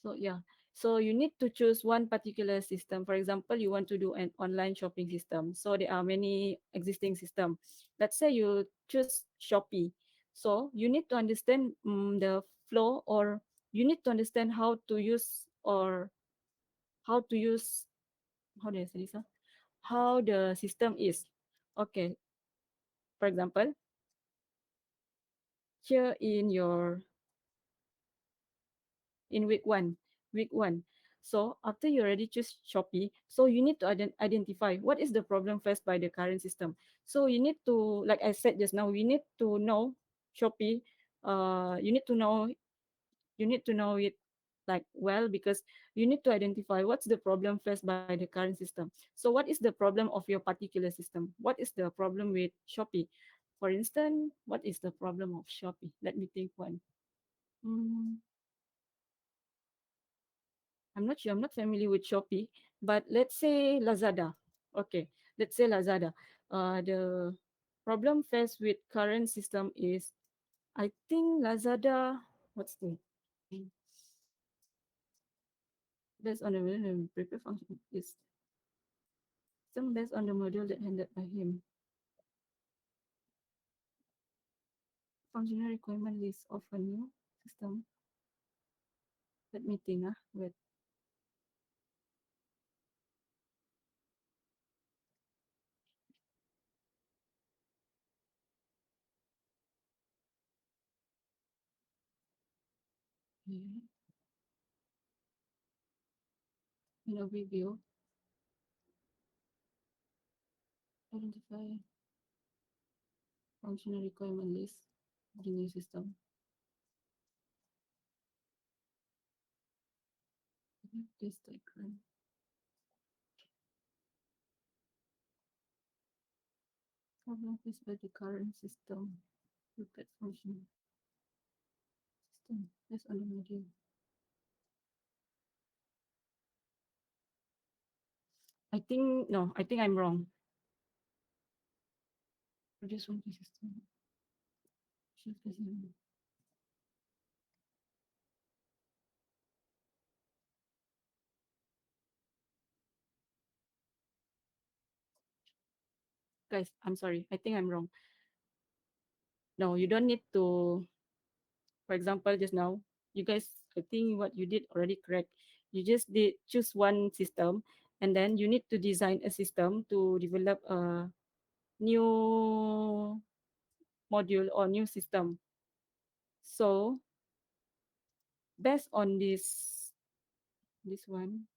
So yeah, so you need to choose one particular system. For example, you want to do an online shopping system. So there are many existing system. Let's say you choose Shopee. So you need to understand the flow or you need to understand how to use or how to use, how do I say this? How the system is. Okay, for example, here in your in week one. So after you already choose Shopee, so you need to identify what is the problem faced by the current system. So you need to, like I said just now, we need to know Shopee. You need to know it like well because you need to identify what's the problem faced by the current system. So what is the problem of your particular system? What is the problem with Shopee? For instance, what is the problem of Shopee? Let me think one. Hmm. I'm not sure. I'm not familiar with Shopee, but let's say Lazada. Okay, let's say Lazada. The problem faced with current system is, I think Lazada. What's the based on the prepare function is some based on the module that handled by him. Functional requirement list of a new system. Let me think. Wait. Okay. In overview, identify functional requirement list of the new system. This diagram. Problem faced by the current system. Look at function system. That's on the module. I think no, I think I'm wrong. Produce one system. Guys, I'm sorry. I think I'm wrong. No, you don't need to, for example, just now, you guys, I think what you did already correct. You just did choose one system, and then you need to design a system to develop a new module or new system. So based on this one,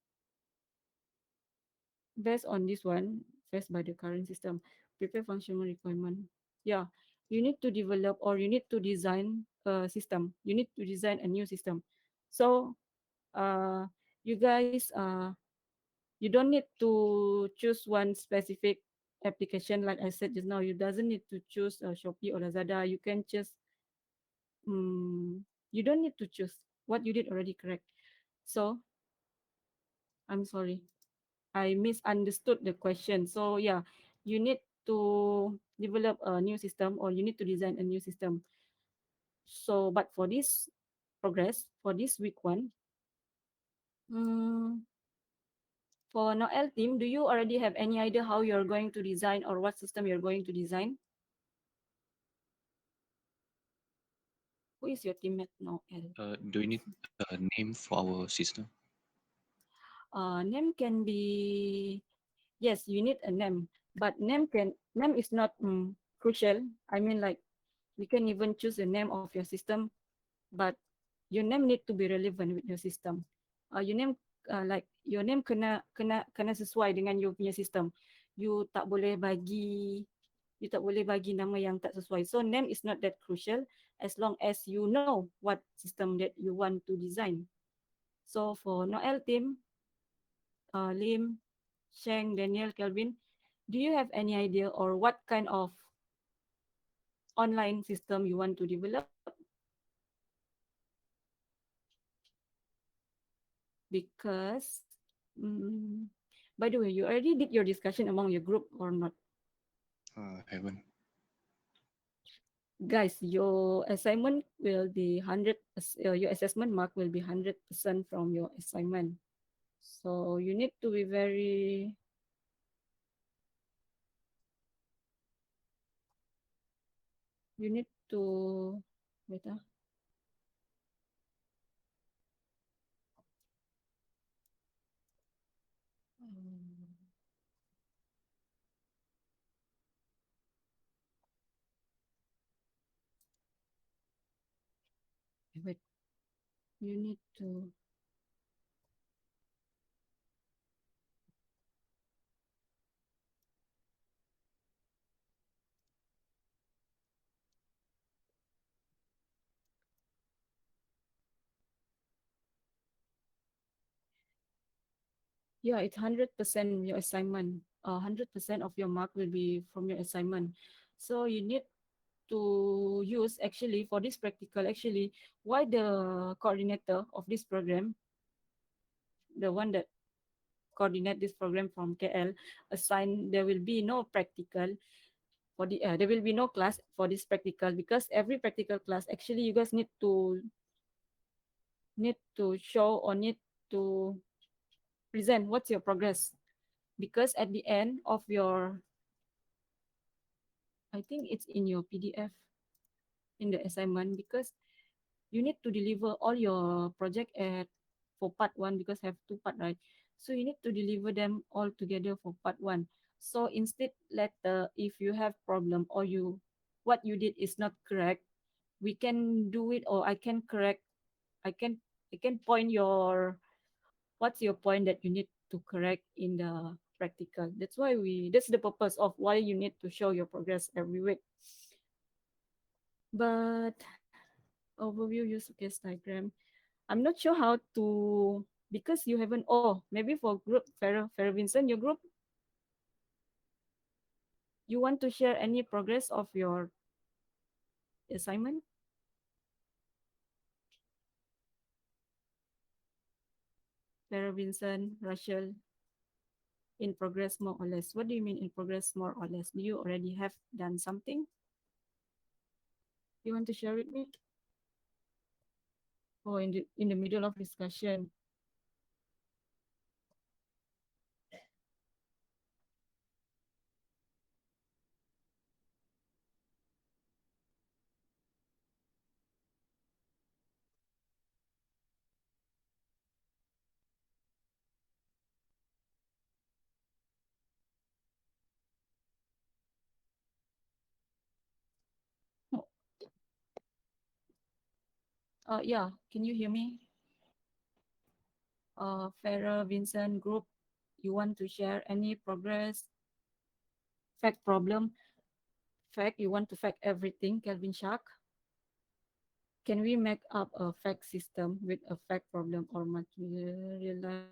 based on this one, faced by the current system, prepare functional requirement. Yeah, you need to develop or you need to design a system. You need to design a new system. So uh, you guys, you don't need to choose one specific application. Like I said just now, you doesn't need to choose Shopee or Lazada. You can just, you don't need to choose. What you did already correct. So I'm sorry. I misunderstood the question. So yeah, you need to develop a new system or you need to design a new system. So, but for this progress, for this week one, mm, for Noel team, do you already have any idea how you're going to design or what system you're going to design? Who is your teammate Noel? Do you need a name for our system? Name can be, yes, you need a name, but name is not crucial. I mean, like we can even choose the name of your system, but your name need to be relevant with your system. Your name, your name kena sesuai dengan you punya system. You tak boleh bagi you tak boleh bagi nama yang tak sesuai. So name is not that crucial as long as you know what system that you want to design. So for Noel team, Lim, Sheng, Daniel, Kelvin, do you have any idea or what kind of online system you want to develop? Because, by the way, you already did your discussion among your group or not? Haven't. Guys, your assignment will be 100, your assessment mark will be 100% from your assignment. So you need to be very, you need to, wait, um, wait, you need to, yeah, it's 100% your assignment. 100% of your mark will be from your assignment. So you need to use actually for this practical, actually, why the coordinator of this program, the one that coordinate this program from KL, assign there will be no practical for there will be no class for this practical because every practical class actually you guys need to show or need to present what's your progress because at the end of your, I think it's in your PDF in the assignment because you need to deliver all your project at for part one because have two part, right? So you need to deliver them all together for part one. So instead later if you have problem or you what you did is not correct, we can do it or I can correct. I can I can point your what's your point that you need to correct in the practical. That's the purpose of why you need to show your progress every week. But overview use case diagram. I'm not sure how to because you haven't. Oh, maybe for group Farah Vincent, your group, you want to share any progress of your assignment? Farah Vincent, Rachel, in progress more or less. What do you mean in progress more or less? Do you already have done something? You want to share with me? Or in the middle of discussion? Yeah, can you hear me? Farah, Vincent, group, you want to share any progress, fact, problem, fact, you want to fact everything, Kelvin Shark? Can we make up a fact system with a fact problem or materialize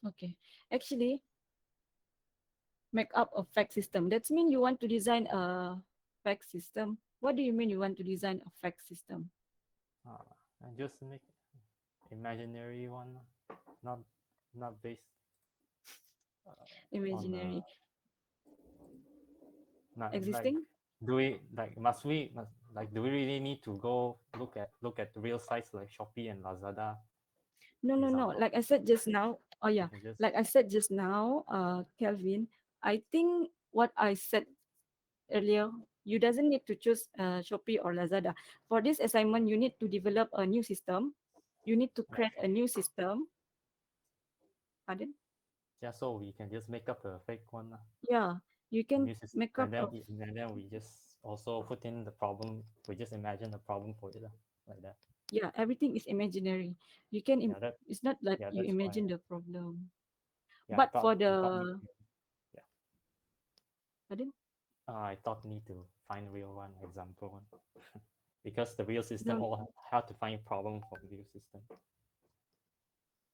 Okay. Actually, make up a fact system. That's mean you want to design a fact system. What do you mean you want to design a fact system? Uh, and just make imaginary one, not not based on Imaginary. not like Existing? do we like must like do we really need to go look at the real sites like Shopee and Lazada No, no, no. example? Like I said just now. Oh We yeah. can just Like I said just now, Kelvin, I think what I said earlier, you doesn't need to choose Shopee or Lazada. For this assignment, you need to develop a new system. You need to yeah, create a new system. Pardon? yeah, so we can just make up a fake one, Yeah, you a can new system, make up a and then we just also put in the problem. We just imagine the problem for it like that. yeah, everything is imaginary. You can Yeah, that it's not like yeah, you that's fine. imagine the problem. Yeah, But for I thought need the yeah, pardon? I thought need to find real one example one because the real system No, all have to find problem for real system.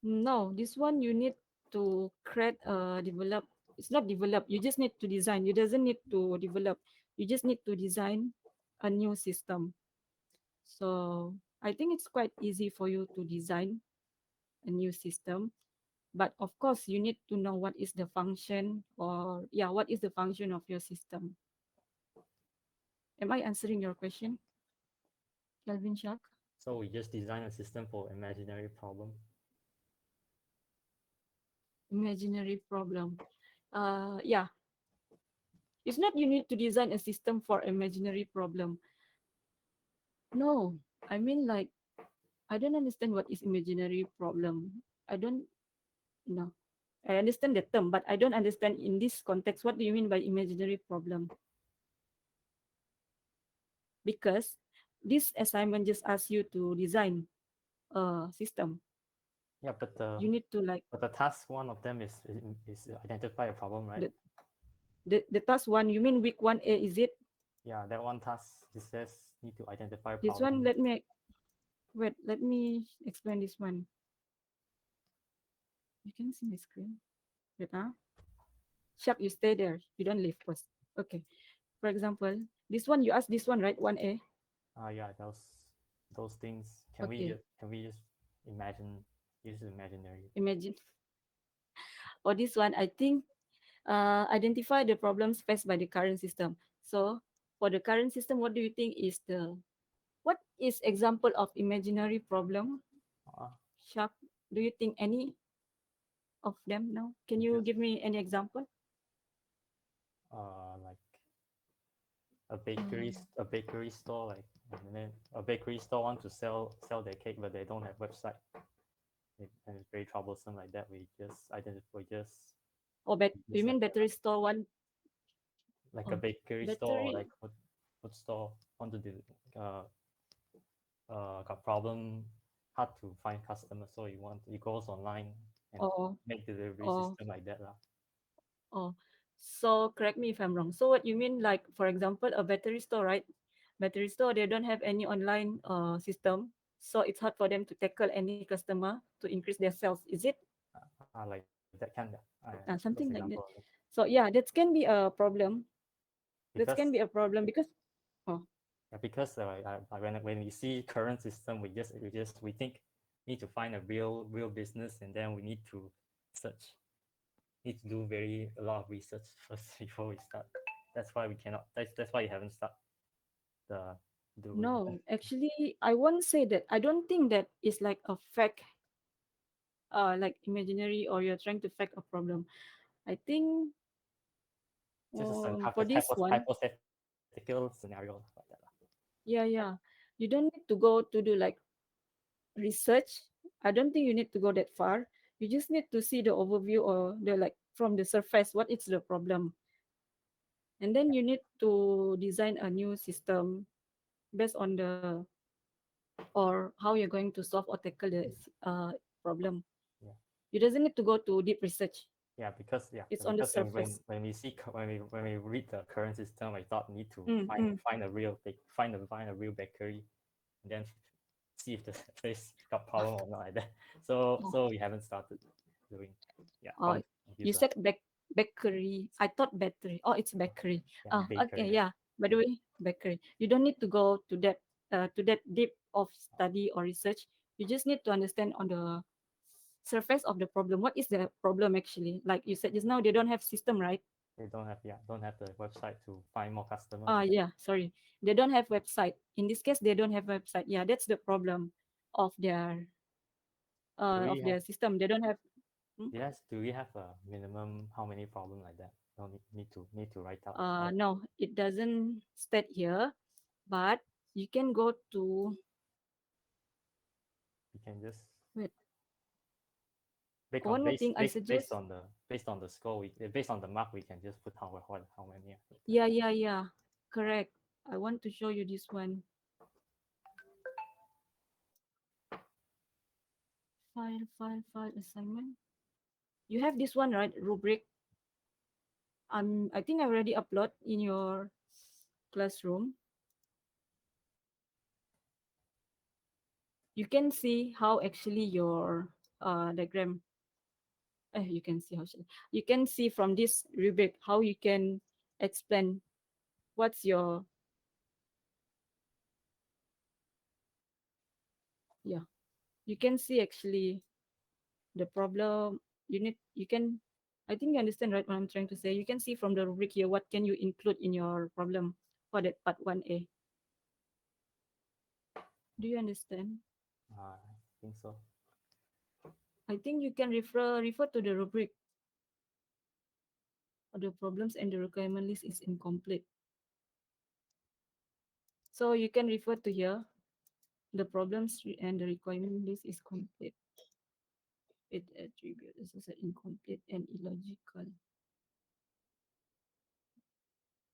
no, this one you need to create develop. It's not develop. You just need to design. You doesn't need to develop. You just need to design a new system. So I think it's quite easy for you to design a new system. But of course, you need to know what is the function or yeah, what is the function of your system. Am I answering your question, Kelvin Shark? So we just design a system for imaginary problem. Imaginary problem. Yeah, it's not you need to design a system for imaginary problem. No, I mean like I don't understand what is imaginary problem. I don't know. I understand the term, but I don't understand in this context. What do you mean by imaginary problem? Because this assignment just asks you to design a system. Yeah, You need to like but the task one of them is identify a problem, right? the the task one. You mean week 1A, is it? Yeah, that one task it says need to identify a This one, problem. let me wait, let me explain this one. You can see my screen. Wait, Shark, you stay there. You don't leave first. Okay. For example, this one you ask this one, right? 1A. Yeah, those things. Okay. Can we just imagine use imaginary? Imagine. Or this one, I think identify the problems faced by the current system. So for the current system, what do you think is what is example of imaginary problem? Uh, Shark, do you think any of them now? Can you just give me any example? like Uh, a bakery store like and then a bakery store want to sell their cake but they don't have website. And it's very troublesome like that. We just or you use mean like battery store one? like a Oh, bakery store or battery. like food store want to do uh got problem hard to find customers so it goes online and Or make delivery or system like that lah. Oh, so correct me if I'm wrong. So what you mean, like for example, a battery store, right? Battery store, they don't have any online system, so it's hard for them to tackle any customer to increase their sales. Is it Like that kind of those something example like of that? it. So yeah, that can be a problem. That Because can be a problem because oh yeah, because when we see current system we think need to find a real business and then we search need to do very a lot of research first before we start. That's why we cannot. That's why you haven't start the do no, actually, I won't say that. I don't think that is like a fact, like imaginary or you're trying to fact a problem. I think just a for this one, hypothetical scenario like that. yeah, yeah. You don't need to go to do like research. I don't think you need to go that far. You just need to see the overview or the like from the surface what is the problem, and then you need to design a new system based on the or how you're going to solve or tackle the problem. Yeah. You doesn't need to go to deep research. Yeah, It's on the because surface. when we see when we read the current system, I thought need to Mm, mm. find a real find a real bakery, and then see if the place got problem or not like that. So Oh, so we haven't started doing yeah oh, you computer said bakery. I thought battery. Oh, it's bakery. yeah Oh, okay, bakery yeah. By the way, bakery. You don't need to go to that deep of study or research. You just need to understand on the surface of the problem. What is the problem actually? Like you said just now, they don't have system, right? they don't have the website to find more customer. Ah, yeah. Sorry, they don't have website. In this case, they don't have website. Yeah, that's the problem of their Do we have system. They don't have. Hmm? yes? Do we have a minimum how many problem like that? No need to write out. No, it doesn't state here, but you can go to We can just wait. One more thing I suggest. based on the score we based on the mark we can just put how many like that. Yeah, yeah, yeah. Correct. I want to show you this one. File assignment. You have this one, right? Rubric. I think I already upload in your classroom. You can see how actually your diagram. You can see how you can see from this rubric how you can explain what's your yeah. You can see actually the problem. You can I think you understand right what I'm trying to say. You can see from the rubric here what can you include in your problem for that part 1A. Do you understand? I think so. I think you can refer to the rubric. The problems and the requirement list is incomplete. So you can refer to here. The problems and the requirement list is complete. It attribute is also incomplete and illogical.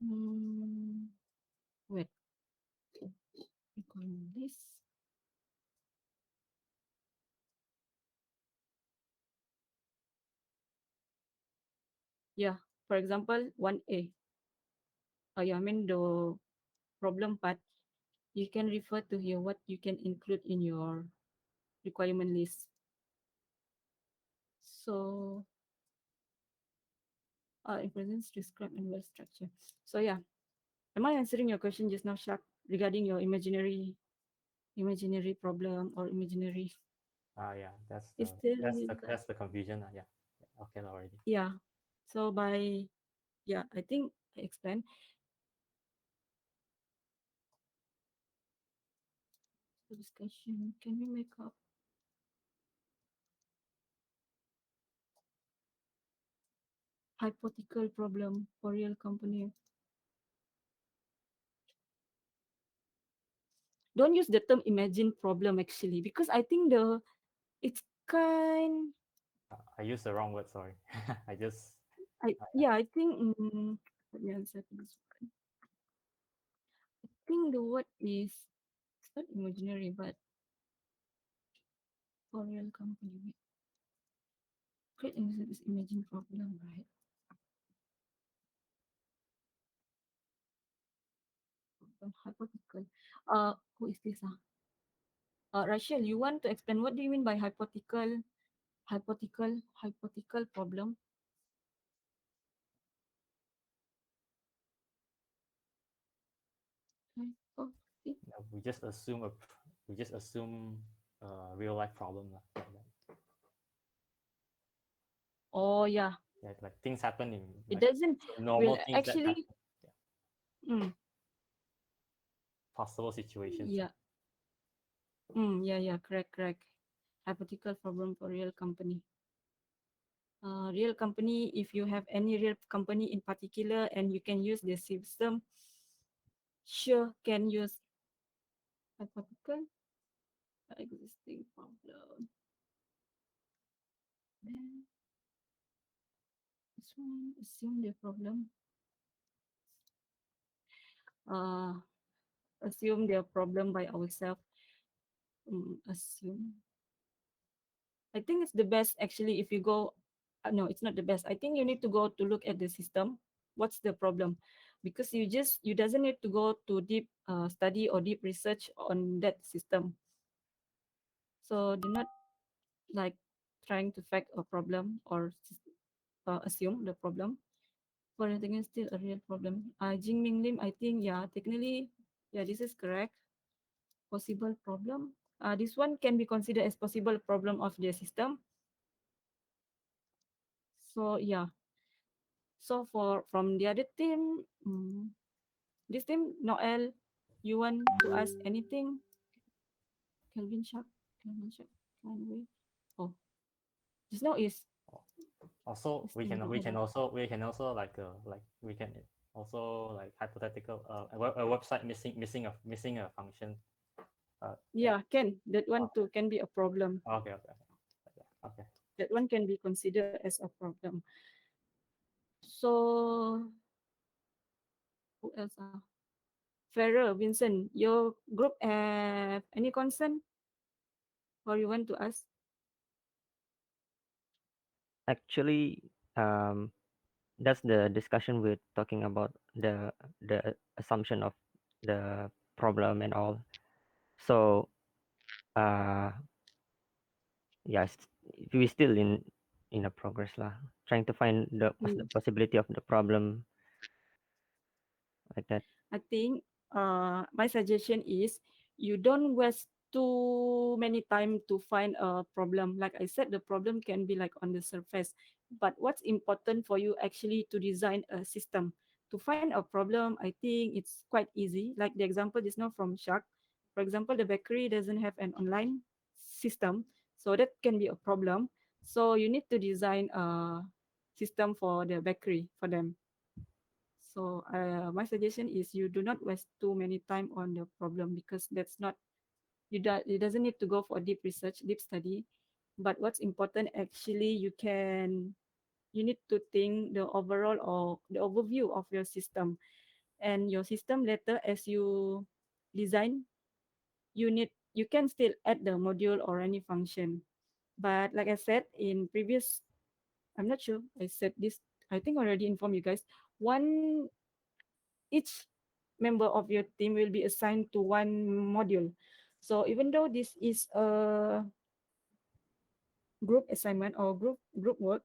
Hmm. Wait. Requirement list. Yeah. For example, 1A. Oh yeah, I mean the problem part. You can refer to here what you can include in your requirement list. So in presence, describe and well structure. So yeah, am I answering your question just now, Shak, regarding your imaginary problem or imaginary? Yeah, Is still that's the confusion. Yeah. Yeah, okay already. yeah. So by yeah, I think I explained the discussion. Can we make up hypothetical problem for real company? Don't use the term imagine problem actually because I think it's kind I used the wrong word. Sorry. I just I think let me answer to this one. I think the word is it's not imaginary but for real company. Wait. Create is imagine problem, right? Hypothetical. Who is this? Rachel, you want to explain what do you mean by hypothetical problem? Oh, see? we just assume we just assume real life problem lah. Oh yeah, Yeah, like things happen in it like doesn't will normal things that actually. happen. Yeah, Mm, possible situations. yeah, yeah, correct. Hypothetical problem for real company. Real company, if you have any real company in particular and you can use the system, sure can use hypothetical existing problem. Then Assume the problem. Uh, Assume the problem by ourselves. Assume. I think it's the best actually if you go. No, it's not the best. I think you need to go to look at the system. What's the problem? Because you doesn't need to go to deep study or deep research on that system. So do not like trying to fact a problem or assume the problem. For anything is still a real problem. Jing Ming Lim, I think yeah, technically, yeah, this is correct. Possible problem. This one can be considered as possible problem of the system. So yeah. So for from the other team, this team, Noel, you want to ask anything? Kelvin Sharp, Kelvin Sharp, Conway. Oh, just now is Also, this team go ahead. we can also like we can also like hypothetical a website missing a function. Yeah. Yeah, can that one Oh, too can be a problem. okay. Okay. That one can be considered as a problem. So who else? Farah, Vincent, your group have any concern or you want to ask? Actually, that's the discussion we're talking about, the assumption of the problem and all. So uh yes, we still in a progress lah, trying to find the Hmm. possibility of the problem, like that. I think my suggestion is you don't waste too many time to find a problem. Like I said, the problem can be like on the surface, but what's important for you actually to design a system. To find a problem, I think it's quite easy. Like the example just now from Shark. For example, the bakery doesn't have an online system, so that can be a problem. So you need to design a system for the bakery for them. So my suggestion is you do not waste too many time on the problem because that's not it doesn't need to go for deep research, deep study. But what's important actually you need to think the overall or the overview of your system and your system later as you design you can still add the module or any function. But like I said in previous, I'm not sure I said this. I think I already informed you guys. One each member of your team will be assigned to one module. So even though this is a group assignment or group work,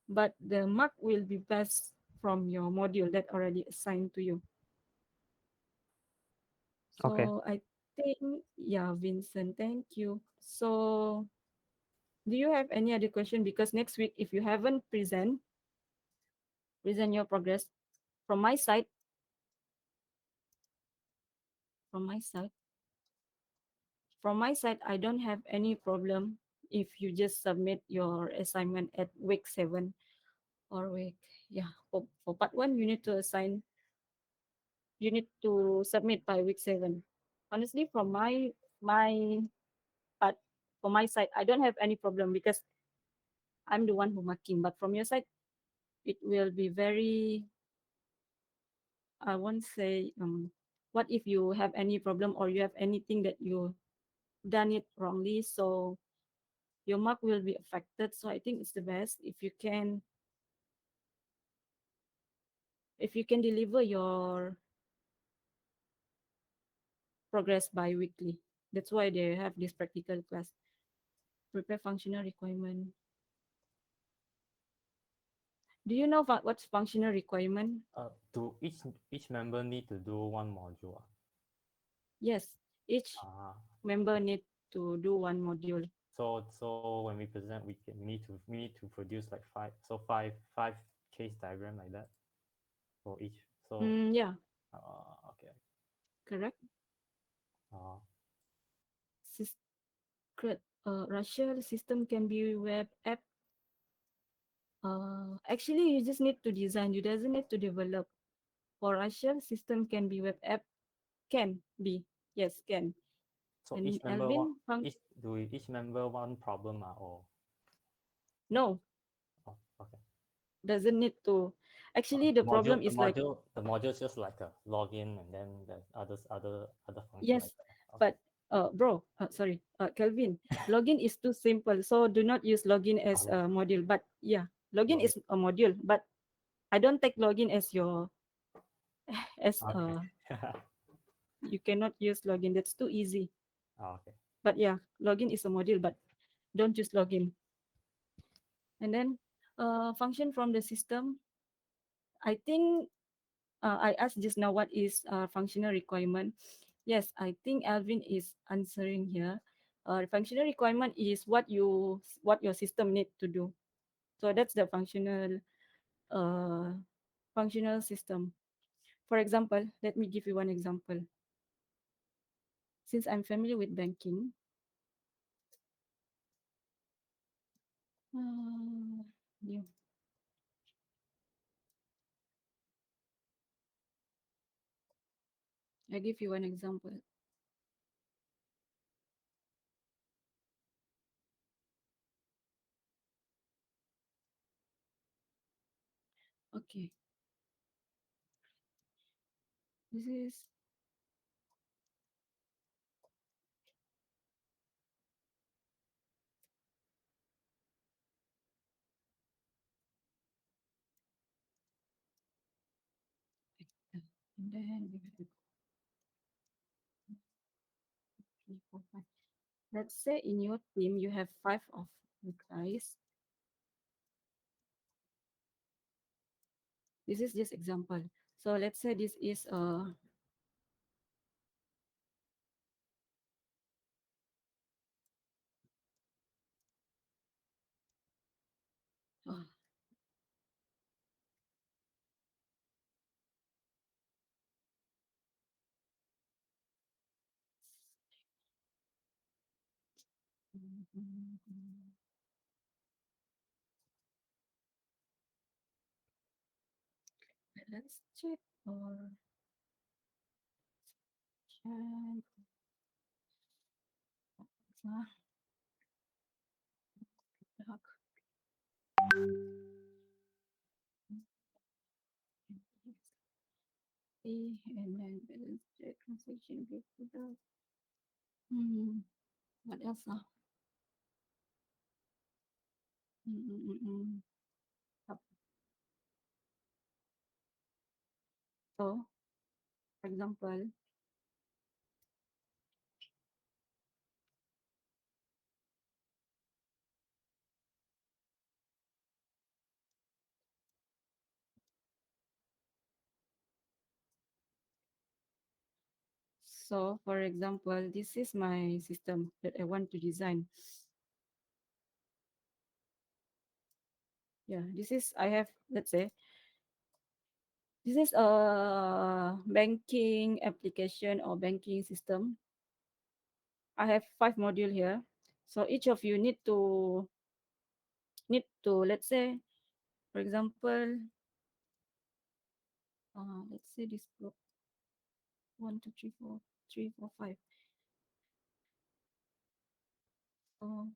but the mark will be passed from your module that already assigned to you. Okay. So I think yeah, Vincent, thank you. So do you have any other question? Because next week, if you haven't present your progress from my side, from my side, from my side, I don't have any problem if you just submit your assignment at week 7 or week, yeah, for part 1, you need to submit by week 7. Honestly, from my part, for my side, I don't have any problem because I'm the one who marking. But from your side, it will be very, I won't say, what if you have any problem or you have anything that you done it wrongly, so your mark will be affected. So I think it's the best if you can deliver your progress bi-weekly. That's why they have this practical class. Prepare functional requirement. Do you know what's functional requirement? Do each member need to do one module? Yes, each Ah, member need to do one module. so when we present, we need to produce like five case diagram like that for each. So Yeah, okay. correct. Uh, Russia system can be web app. Actually, you just need to design. You doesn't need to develop. For Russia system can be web app. Can be. Yes, can. so And each member Alvin, each member one problem or no, oh, okay. doesn't need to. Actually, the problem is like, the module is just like a login, and then there's other function like yes, that. Okay. but bro, sorry, Kelvin, login is too simple. So do not use login as Oh, a module. But yeah, login login. is a module. But I don't take login as your as Okay. you cannot use login. That's too easy. Oh, okay. But yeah, login is a module, but don't use login. And then function from the system. I think I asked just now what is functional requirement. Yes, I think Alvin is answering here. Functional requirement is what your system need to do. So that's the uh, functional system. For example, let me give you one example. Since I'm familiar with banking, new. I give you one example. Okay, this is and then we have 3, 4, 5. Let's say in your team you have 5 of you guys. This is just example. So let's say this is uh, let's check or check. And then balance check transaction group product. What else? Mm, mm, mm, mm. So, for example, this is my system that I want to design. Yeah, this is I have. Let's say this is a banking application or banking system. I have 5 module here. So each of you need to let's say, for example, let's say this group 1, 2, 3, 4, 3, 4, 5. So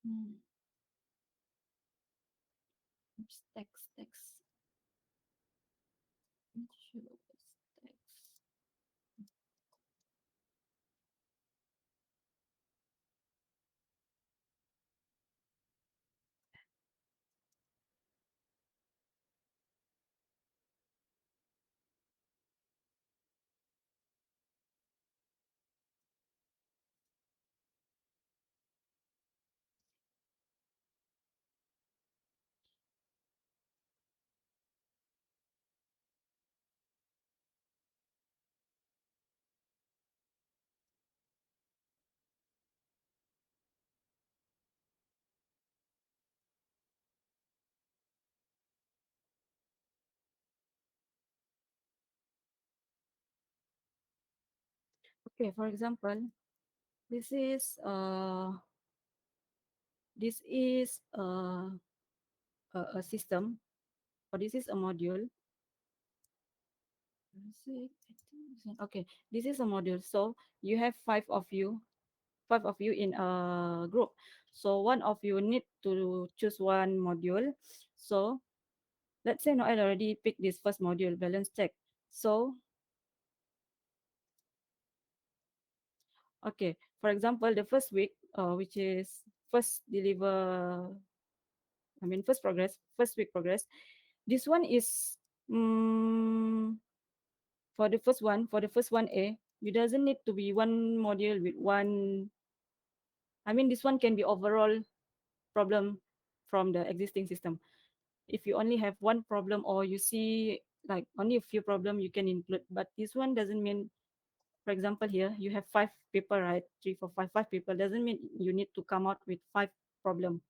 mm, stacks. Stacks. Okay, for example, this is uh this is a system, or this is a module. Okay, this is a module. So you have five of you in a group. So one of you need to choose one module. So let's say Noel already picked this first module, balance check. So okay, for example, the first week, which is first deliver, first week progress. This one is for the first one A, you doesn't need to be one module with one. This one can be overall problem from the existing system. If you only have one problem or you see like only a few problem, you can include. But this one doesn't mean, for example, here you have five people, right? Three, four, five people doesn't mean you need to come out with five problem.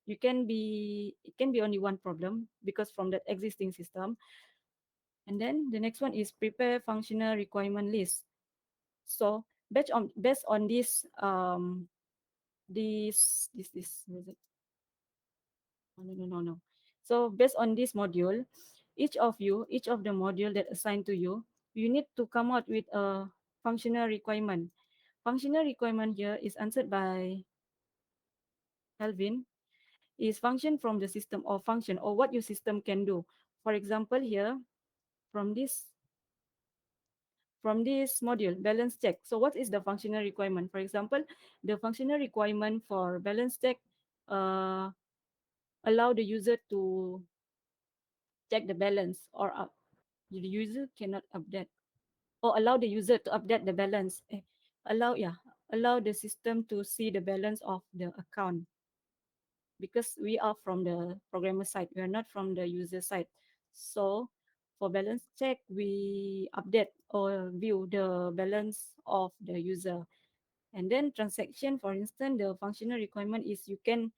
It can be only one problem because from that existing system. And then the next one is prepare functional requirement list. So based on this what is it? Oh, no. So based on this module, each of the module that assigned to you, you need to come out with a functional requirement. Functional requirement here is answered by Alvin. Is function from the system or function or what your system can do. For example, here from this module, balance check. So what is the functional requirement? For example, the functional requirement for balance check uh, allow the user to check the balance or the user cannot update or allow the user to update the balance. Allow the system to see the balance of the account because we are from the programmer side, we are not from the user side. So for balance check, we update or view the balance of the user. And then transaction, for instance, the functional requirement is you can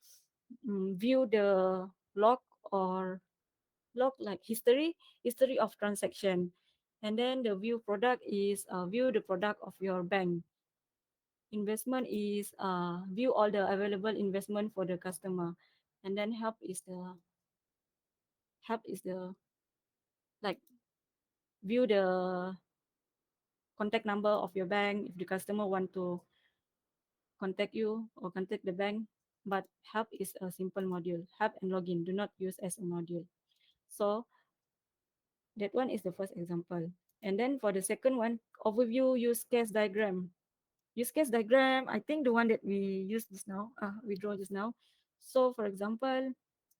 view the log or log like history of transaction. And then the view product is view the product of your bank. Investment is view all the available investment for the customer. And then help is the like view the contact number of your bank if the customer want to contact you or contact the bank. But help is a simple module. Help and login do not use as a module. So that one is the first example. And then for the second one, overview use case diagram. Use case diagram, I think the one that we draw just now. So for example,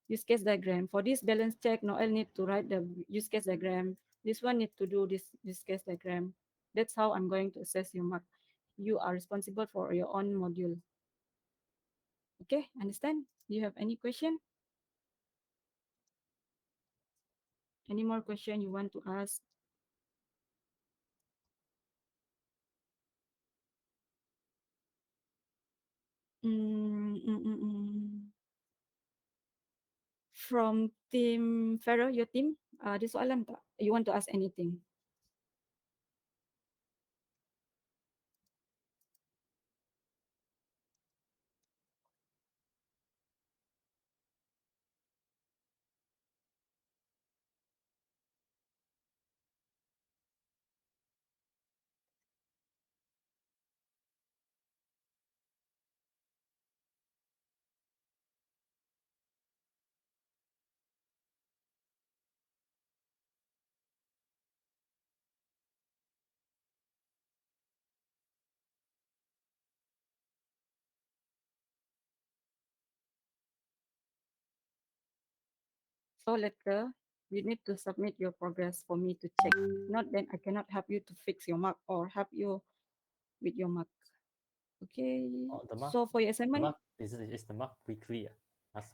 use case diagram. For this balance check, Noel need to write the use case diagram. This one need to do this use case diagram. That's how I'm going to assess your mark. You are responsible for your own module. Okay, understand? Do you have any question? Any more question you want to ask? Mm, mm, mm, mm. From team Pharaoh, your team, ada soalan tak? You want to ask anything? So later, you need to submit your progress for me to check. Not then I cannot help you to fix your mark or help you with your mark. Okay. Oh, So for your the assignment, mark is the mark weekly.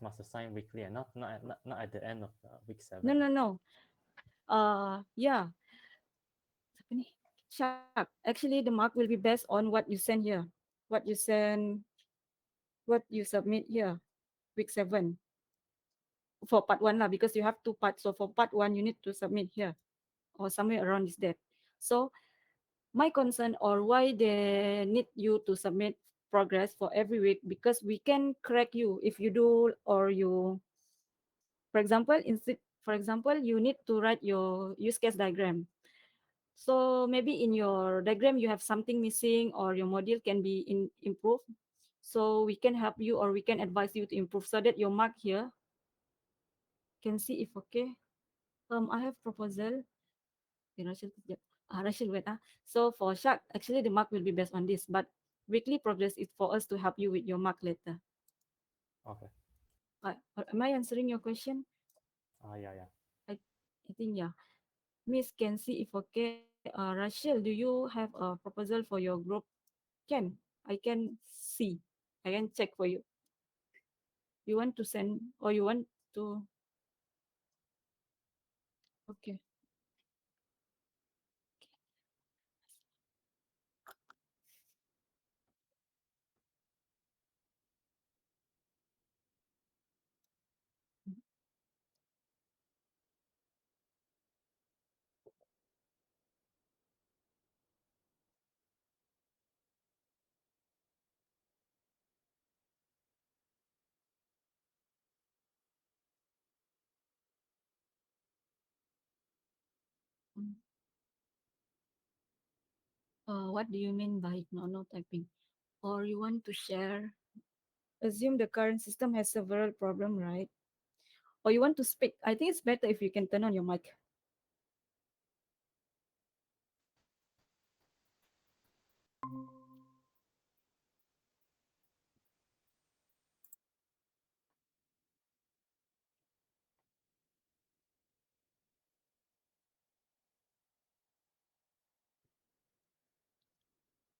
Must assign weekly and not at the end of week 7. no. Yeah. Siapa ni? Shark. Actually, the mark will be based on what you send here. What you send, what you submit here, week 7. For part 1 lah, because you have 2 parts. So for part 1, you need to submit here or somewhere around this date. So my concern or why they need you to submit progress for every week, because we can correct you if you do or you, for example, you need to write your use case diagram. So maybe in your diagram you have something missing or your module can be improved. So we can help you or we can advise you to improve so that your mark here can see if okay. I have proposal. Okay, Rachel, sekejap. Rachel, wait. So for Shark, actually the mark will be based on this, but weekly progress is for us to help you with your mark later. Okay. Am I answering your question? Yeah, yeah. I think yeah. Miss can see if okay. Rachel, do you have a proposal for your group? Can I can see. I can check for you. You want to send or you want to? Okay. Mm. What do you mean by no typing? Or you want to share? Assume the current system has several problem, right? Or you want to speak? I think it's better if you can turn on your mic.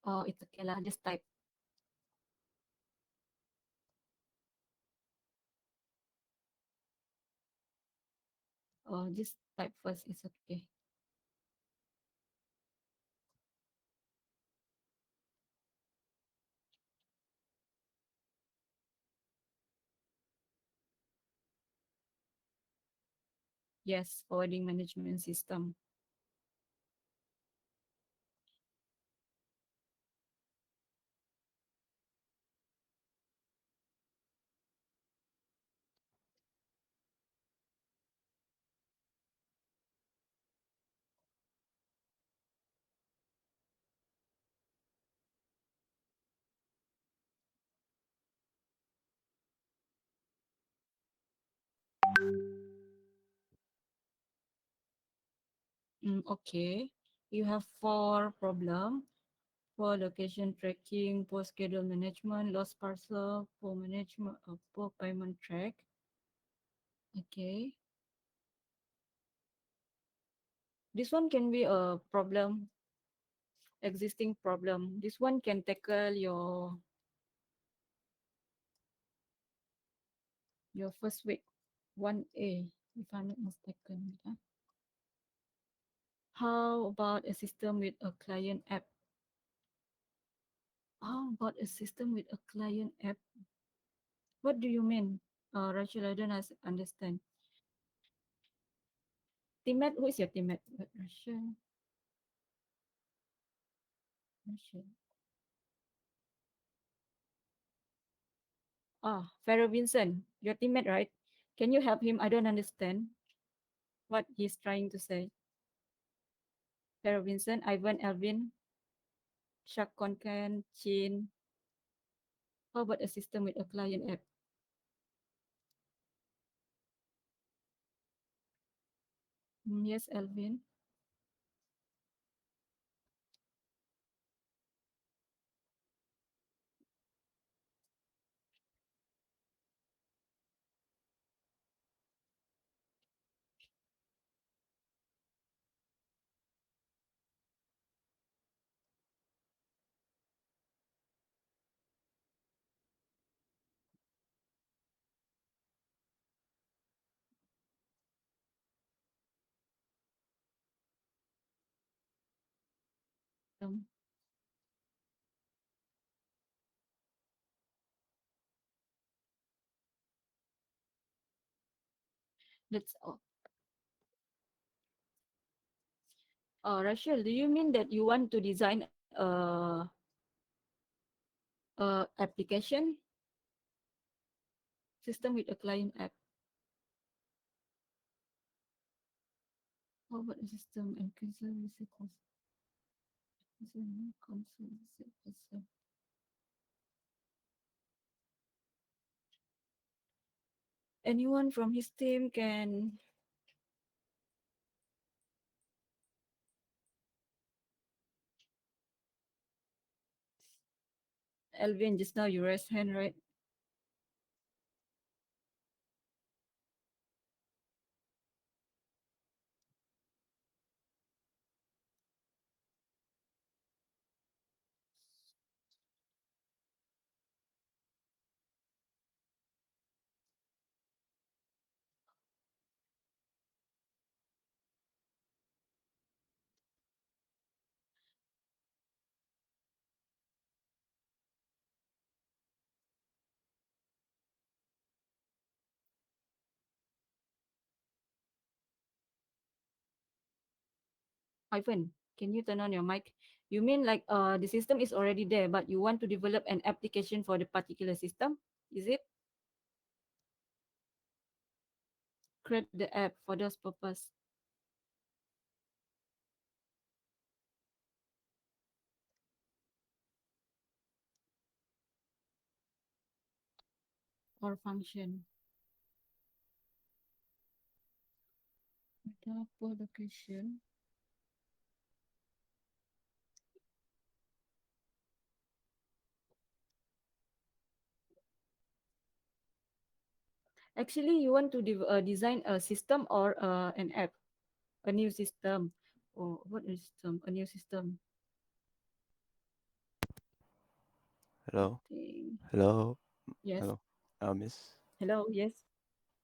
Oh, it's okay lah. Just type. Oh, just type first. It's okay. Yes, forwarding management system. Okay. You have four problem. For location tracking, poor schedule management, lost parcel, poor management, poor payment track. Okay. This one can be a problem, existing problem. This one can tackle your first week, 1A, if I'm not mistaken. How about a system with a client app? How about a system with a client app? What do you mean? Rachel, I don't understand. Teammate, who is your teammate? Rachel. Rachel. Pharaoh Vincent, your teammate, right? Can you help him? I don't understand what he's trying to say. Pharaoh Vincent, Ivan, Alvin, Shak Konkan, Chin. How about a system with a client app? Yes, Alvin. Um, that's all. Rachel, do you mean that you want to design a application system with a client app? forward the system and cancel visit console visit. Anyone from his team can. Alvin, just now you raised hand, right? Ivan, can you turn on your mic? You mean like the system is already there, but you want to develop an application for the particular system? Is it? Create the app for those purpose. Or function. Data location. Actually, you want to design a system or an app, a new system. Or what is system? A new system. I Hello, think. hello, Yes. hello. Miss. Hello. Yes.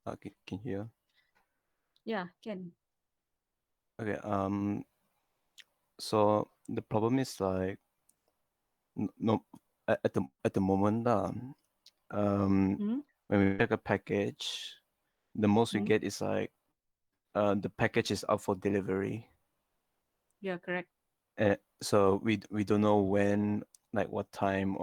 Can you hear? Yeah. Can. Okay. So the problem is like no at the moment Hmm? when we make a package, the most we Hmm? get is like the package is up for delivery, Yeah. Correct. so we don't know when, like what time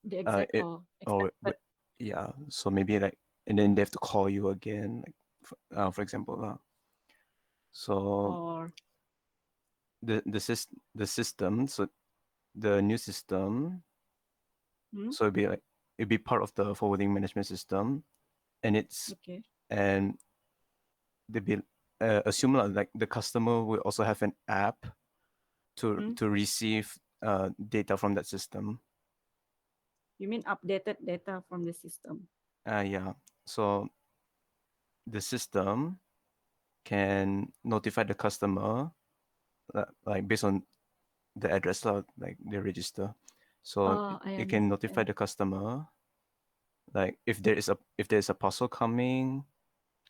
The exact it or or expected yeah. So maybe like, and then they have to call you again, like for example. So or. the system, so the new system, Hmm? so it'd be part of the forwarding management system, and Okay. and they be assume like the customer will also have an app Hmm? to receive data from that system. You mean updated data from the system? Yeah, so the system can notify the customer, like based on the address, like they register. So Oh, I it can notify understand. the customer, like if there's a parcel coming,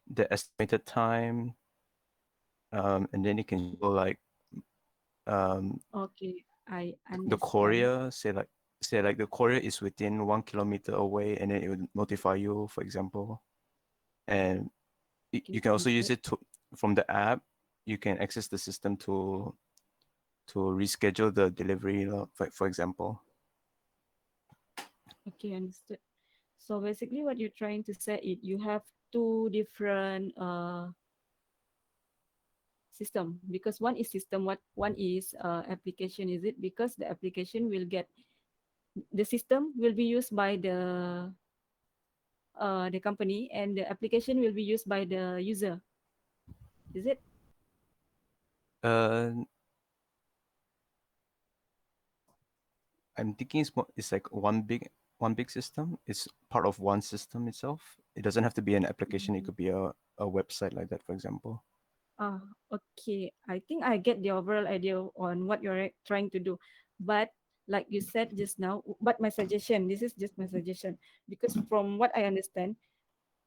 the estimated time, and then it can show like um, Okay, I the understand. courier, say like the courier is within 1 kilometer away, and then it will notify you, for example. And you Okay, can also use understood. it to, from the app, you can access the system to reschedule the delivery, for example. Okay, understood. So basically, what you're trying to say is you have two different system because one is system, what one is application. Is it because the application will get the system will be used by the company and the application will be used by the user. Is it? Uh, I'm thinking it's like one big system. It's part of one system itself. It doesn't have to be an application. It Mm. could be a website like that, for example. Ah, okay. I think I get the overall idea on what you're trying to do. But like you said just now, but my suggestion, this is just my suggestion, because from what I understand,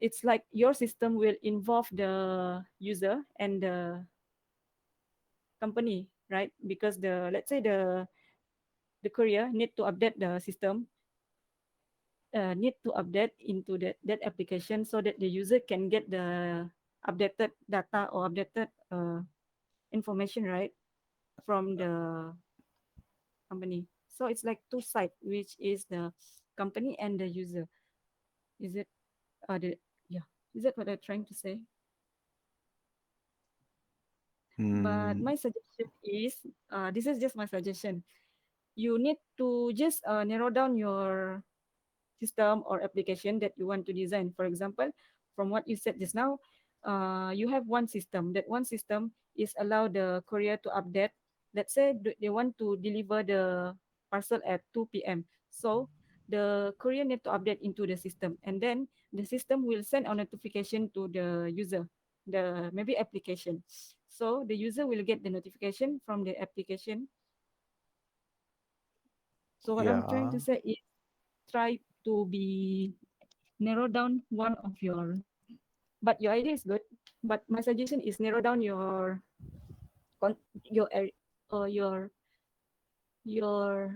it's like your system will involve the user and the company, right? Because the let's say the courier need to update the system, need to update into that application so that the user can get the updated data or updated information, right? From the company. So it's like two sides, which is the company and the user. Is it the yeah? Is that what I'm trying to say? But Mm, my suggestion is, this is just my suggestion. You need to just narrow down your system or application that you want to design. For example, from what you said just now, you have one system. That one system is allow the courier to update. Let's say they want to deliver the parcel at 2 p.m. So the courier need to update into the system, and then the system will send a notification to the user, the maybe application. So the user will get the notification from the application. So what I'm trying yeah. to say is try to be narrow down one of your, but your idea is good, but my suggestion is narrow down your your your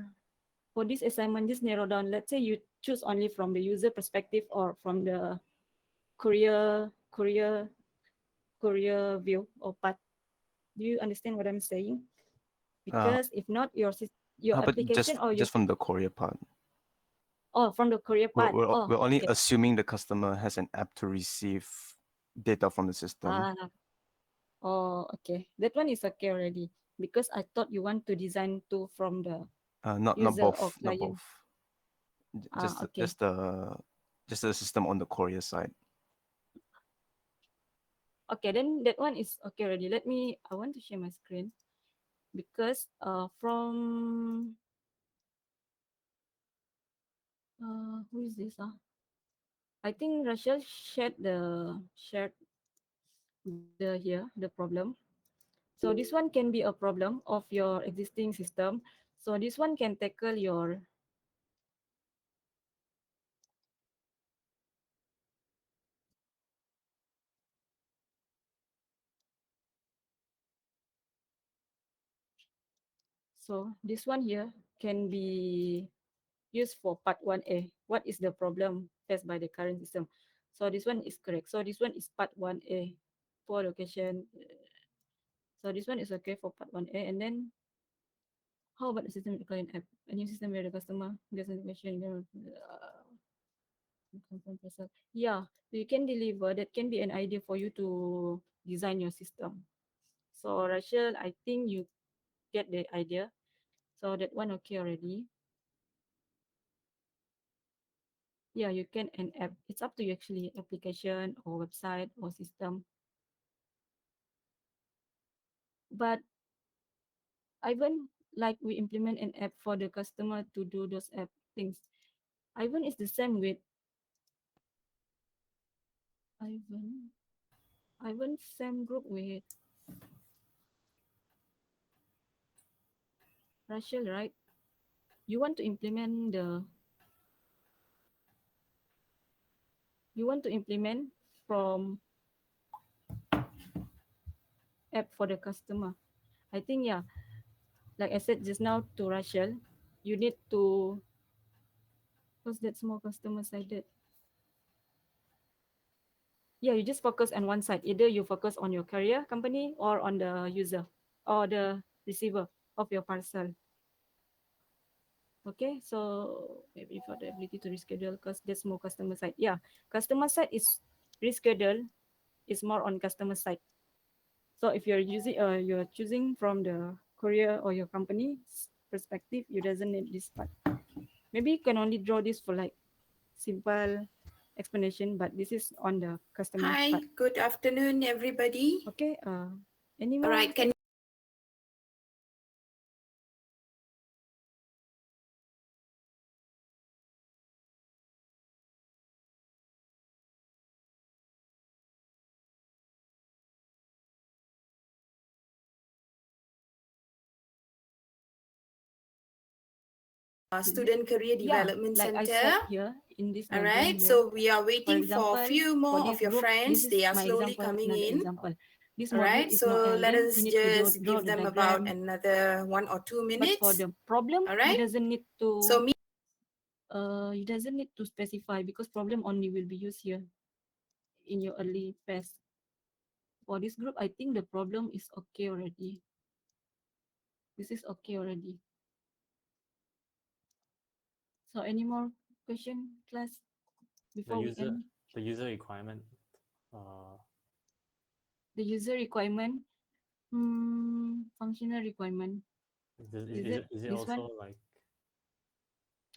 for this assignment, just narrow down. Let's say you choose only from the user perspective or from the courier courier courier view or part. Do you understand what I'm saying? Uh, Because if not, your how about application or your just from the courier part? oh, from the courier We're, part. we're, Oh, we're only okay. assuming the customer has an app to receive data from the system. Ah, oh, okay. That one is okay already. Because I thought you want to design to from the Not user or both, not client. both. J- Ah, Just okay. just the system on the courier side. Okay, then that one is okay already. I want to share my screen because from who is this? I think Rachel shared the here the problem. So this one can be a problem of your existing system. So this one can tackle your so this one here can be used for part 1A. What is the problem faced by the current system? So this one is correct. So this one is part 1A for location. So this one is okay for part 1A. And then how about the system with the client app? A new system where the customer gets information. Yeah, you can deliver. That can be an idea for you to design your system. So Rachel, I think you get the idea. So that one okay already. Yeah, you can an app. It's up to you actually, application or website or system. But even like we implement an app for the customer to do those app things. Ivan is the same with Ivan. Ivan same group with Rachel, right? You want to implement from app for the customer. I think yeah, like I said just now to Rachel, you need to what's that small customer sided? Yeah, you just focus on one side. Either you focus on your carrier company or on the user or the receiver of your parcel. Okay, so maybe for the ability to reschedule because there's more customer side. Yeah, customer side is reschedule is more on customer side. So if you're choosing from the courier or your company perspective, you doesn't need this part. Maybe you can only draw this for like simple explanation, but this is on the customer Hi, part. good afternoon, everybody. Okay, any All more? right, can Student Career Yeah, Development like I Center. said here in this All diagram right, here. so we are For waiting for a example, few for more this of your group, this friends. is They are my slowly example, coming another in. example. This All module right, is no so let alien. You us need to just draw give the them about diagram. another 1 or 2 But for minutes. the problem, All you right, doesn't need so to you doesn't need to specify because problem only will be used here in your early phase. For this group, I think the problem is okay already. This is okay already. So any more question, class, The before we user end? the user requirement. Uh, The user requirement. Functional requirement. Is it This one? also like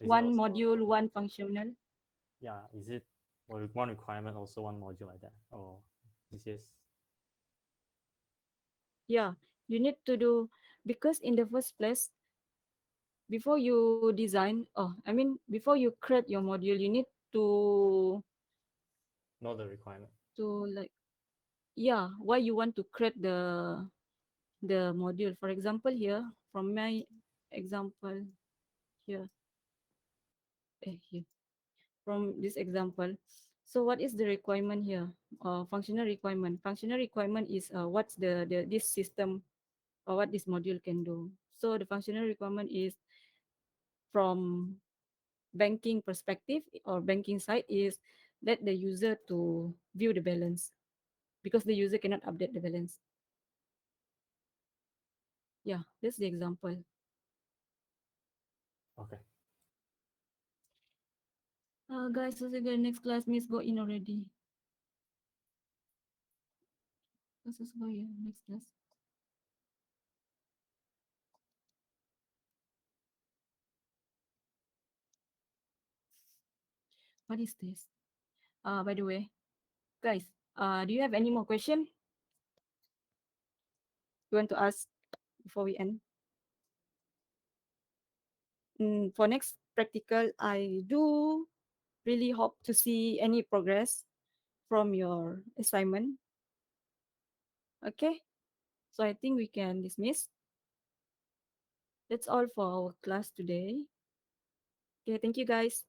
is it One also module, one functional. yeah, is it one requirement also one module like that? Or it's just Yeah, you need to do, because in the first place, before you design, before you create your module, you need to not the requirement? like, yeah, why you want to create the module. For example, here, from my example here, here, from this example. So what is the requirement here? Functional requirement. Functional requirement is what's the this system or what this module can do. So the functional requirement is from banking perspective or banking side is let the user to view the balance, because the user cannot update the balance. Yeah, that's the example. Okay. Guys, so the next class, Miss go in already. Let's just go here, next class. What is this? By the way, guys, do you have any more question you want to ask before we end? For next practical, I do really hope to see any progress from your assignment. Okay, so I think we can dismiss. That's all for our class today. Okay, thank you guys.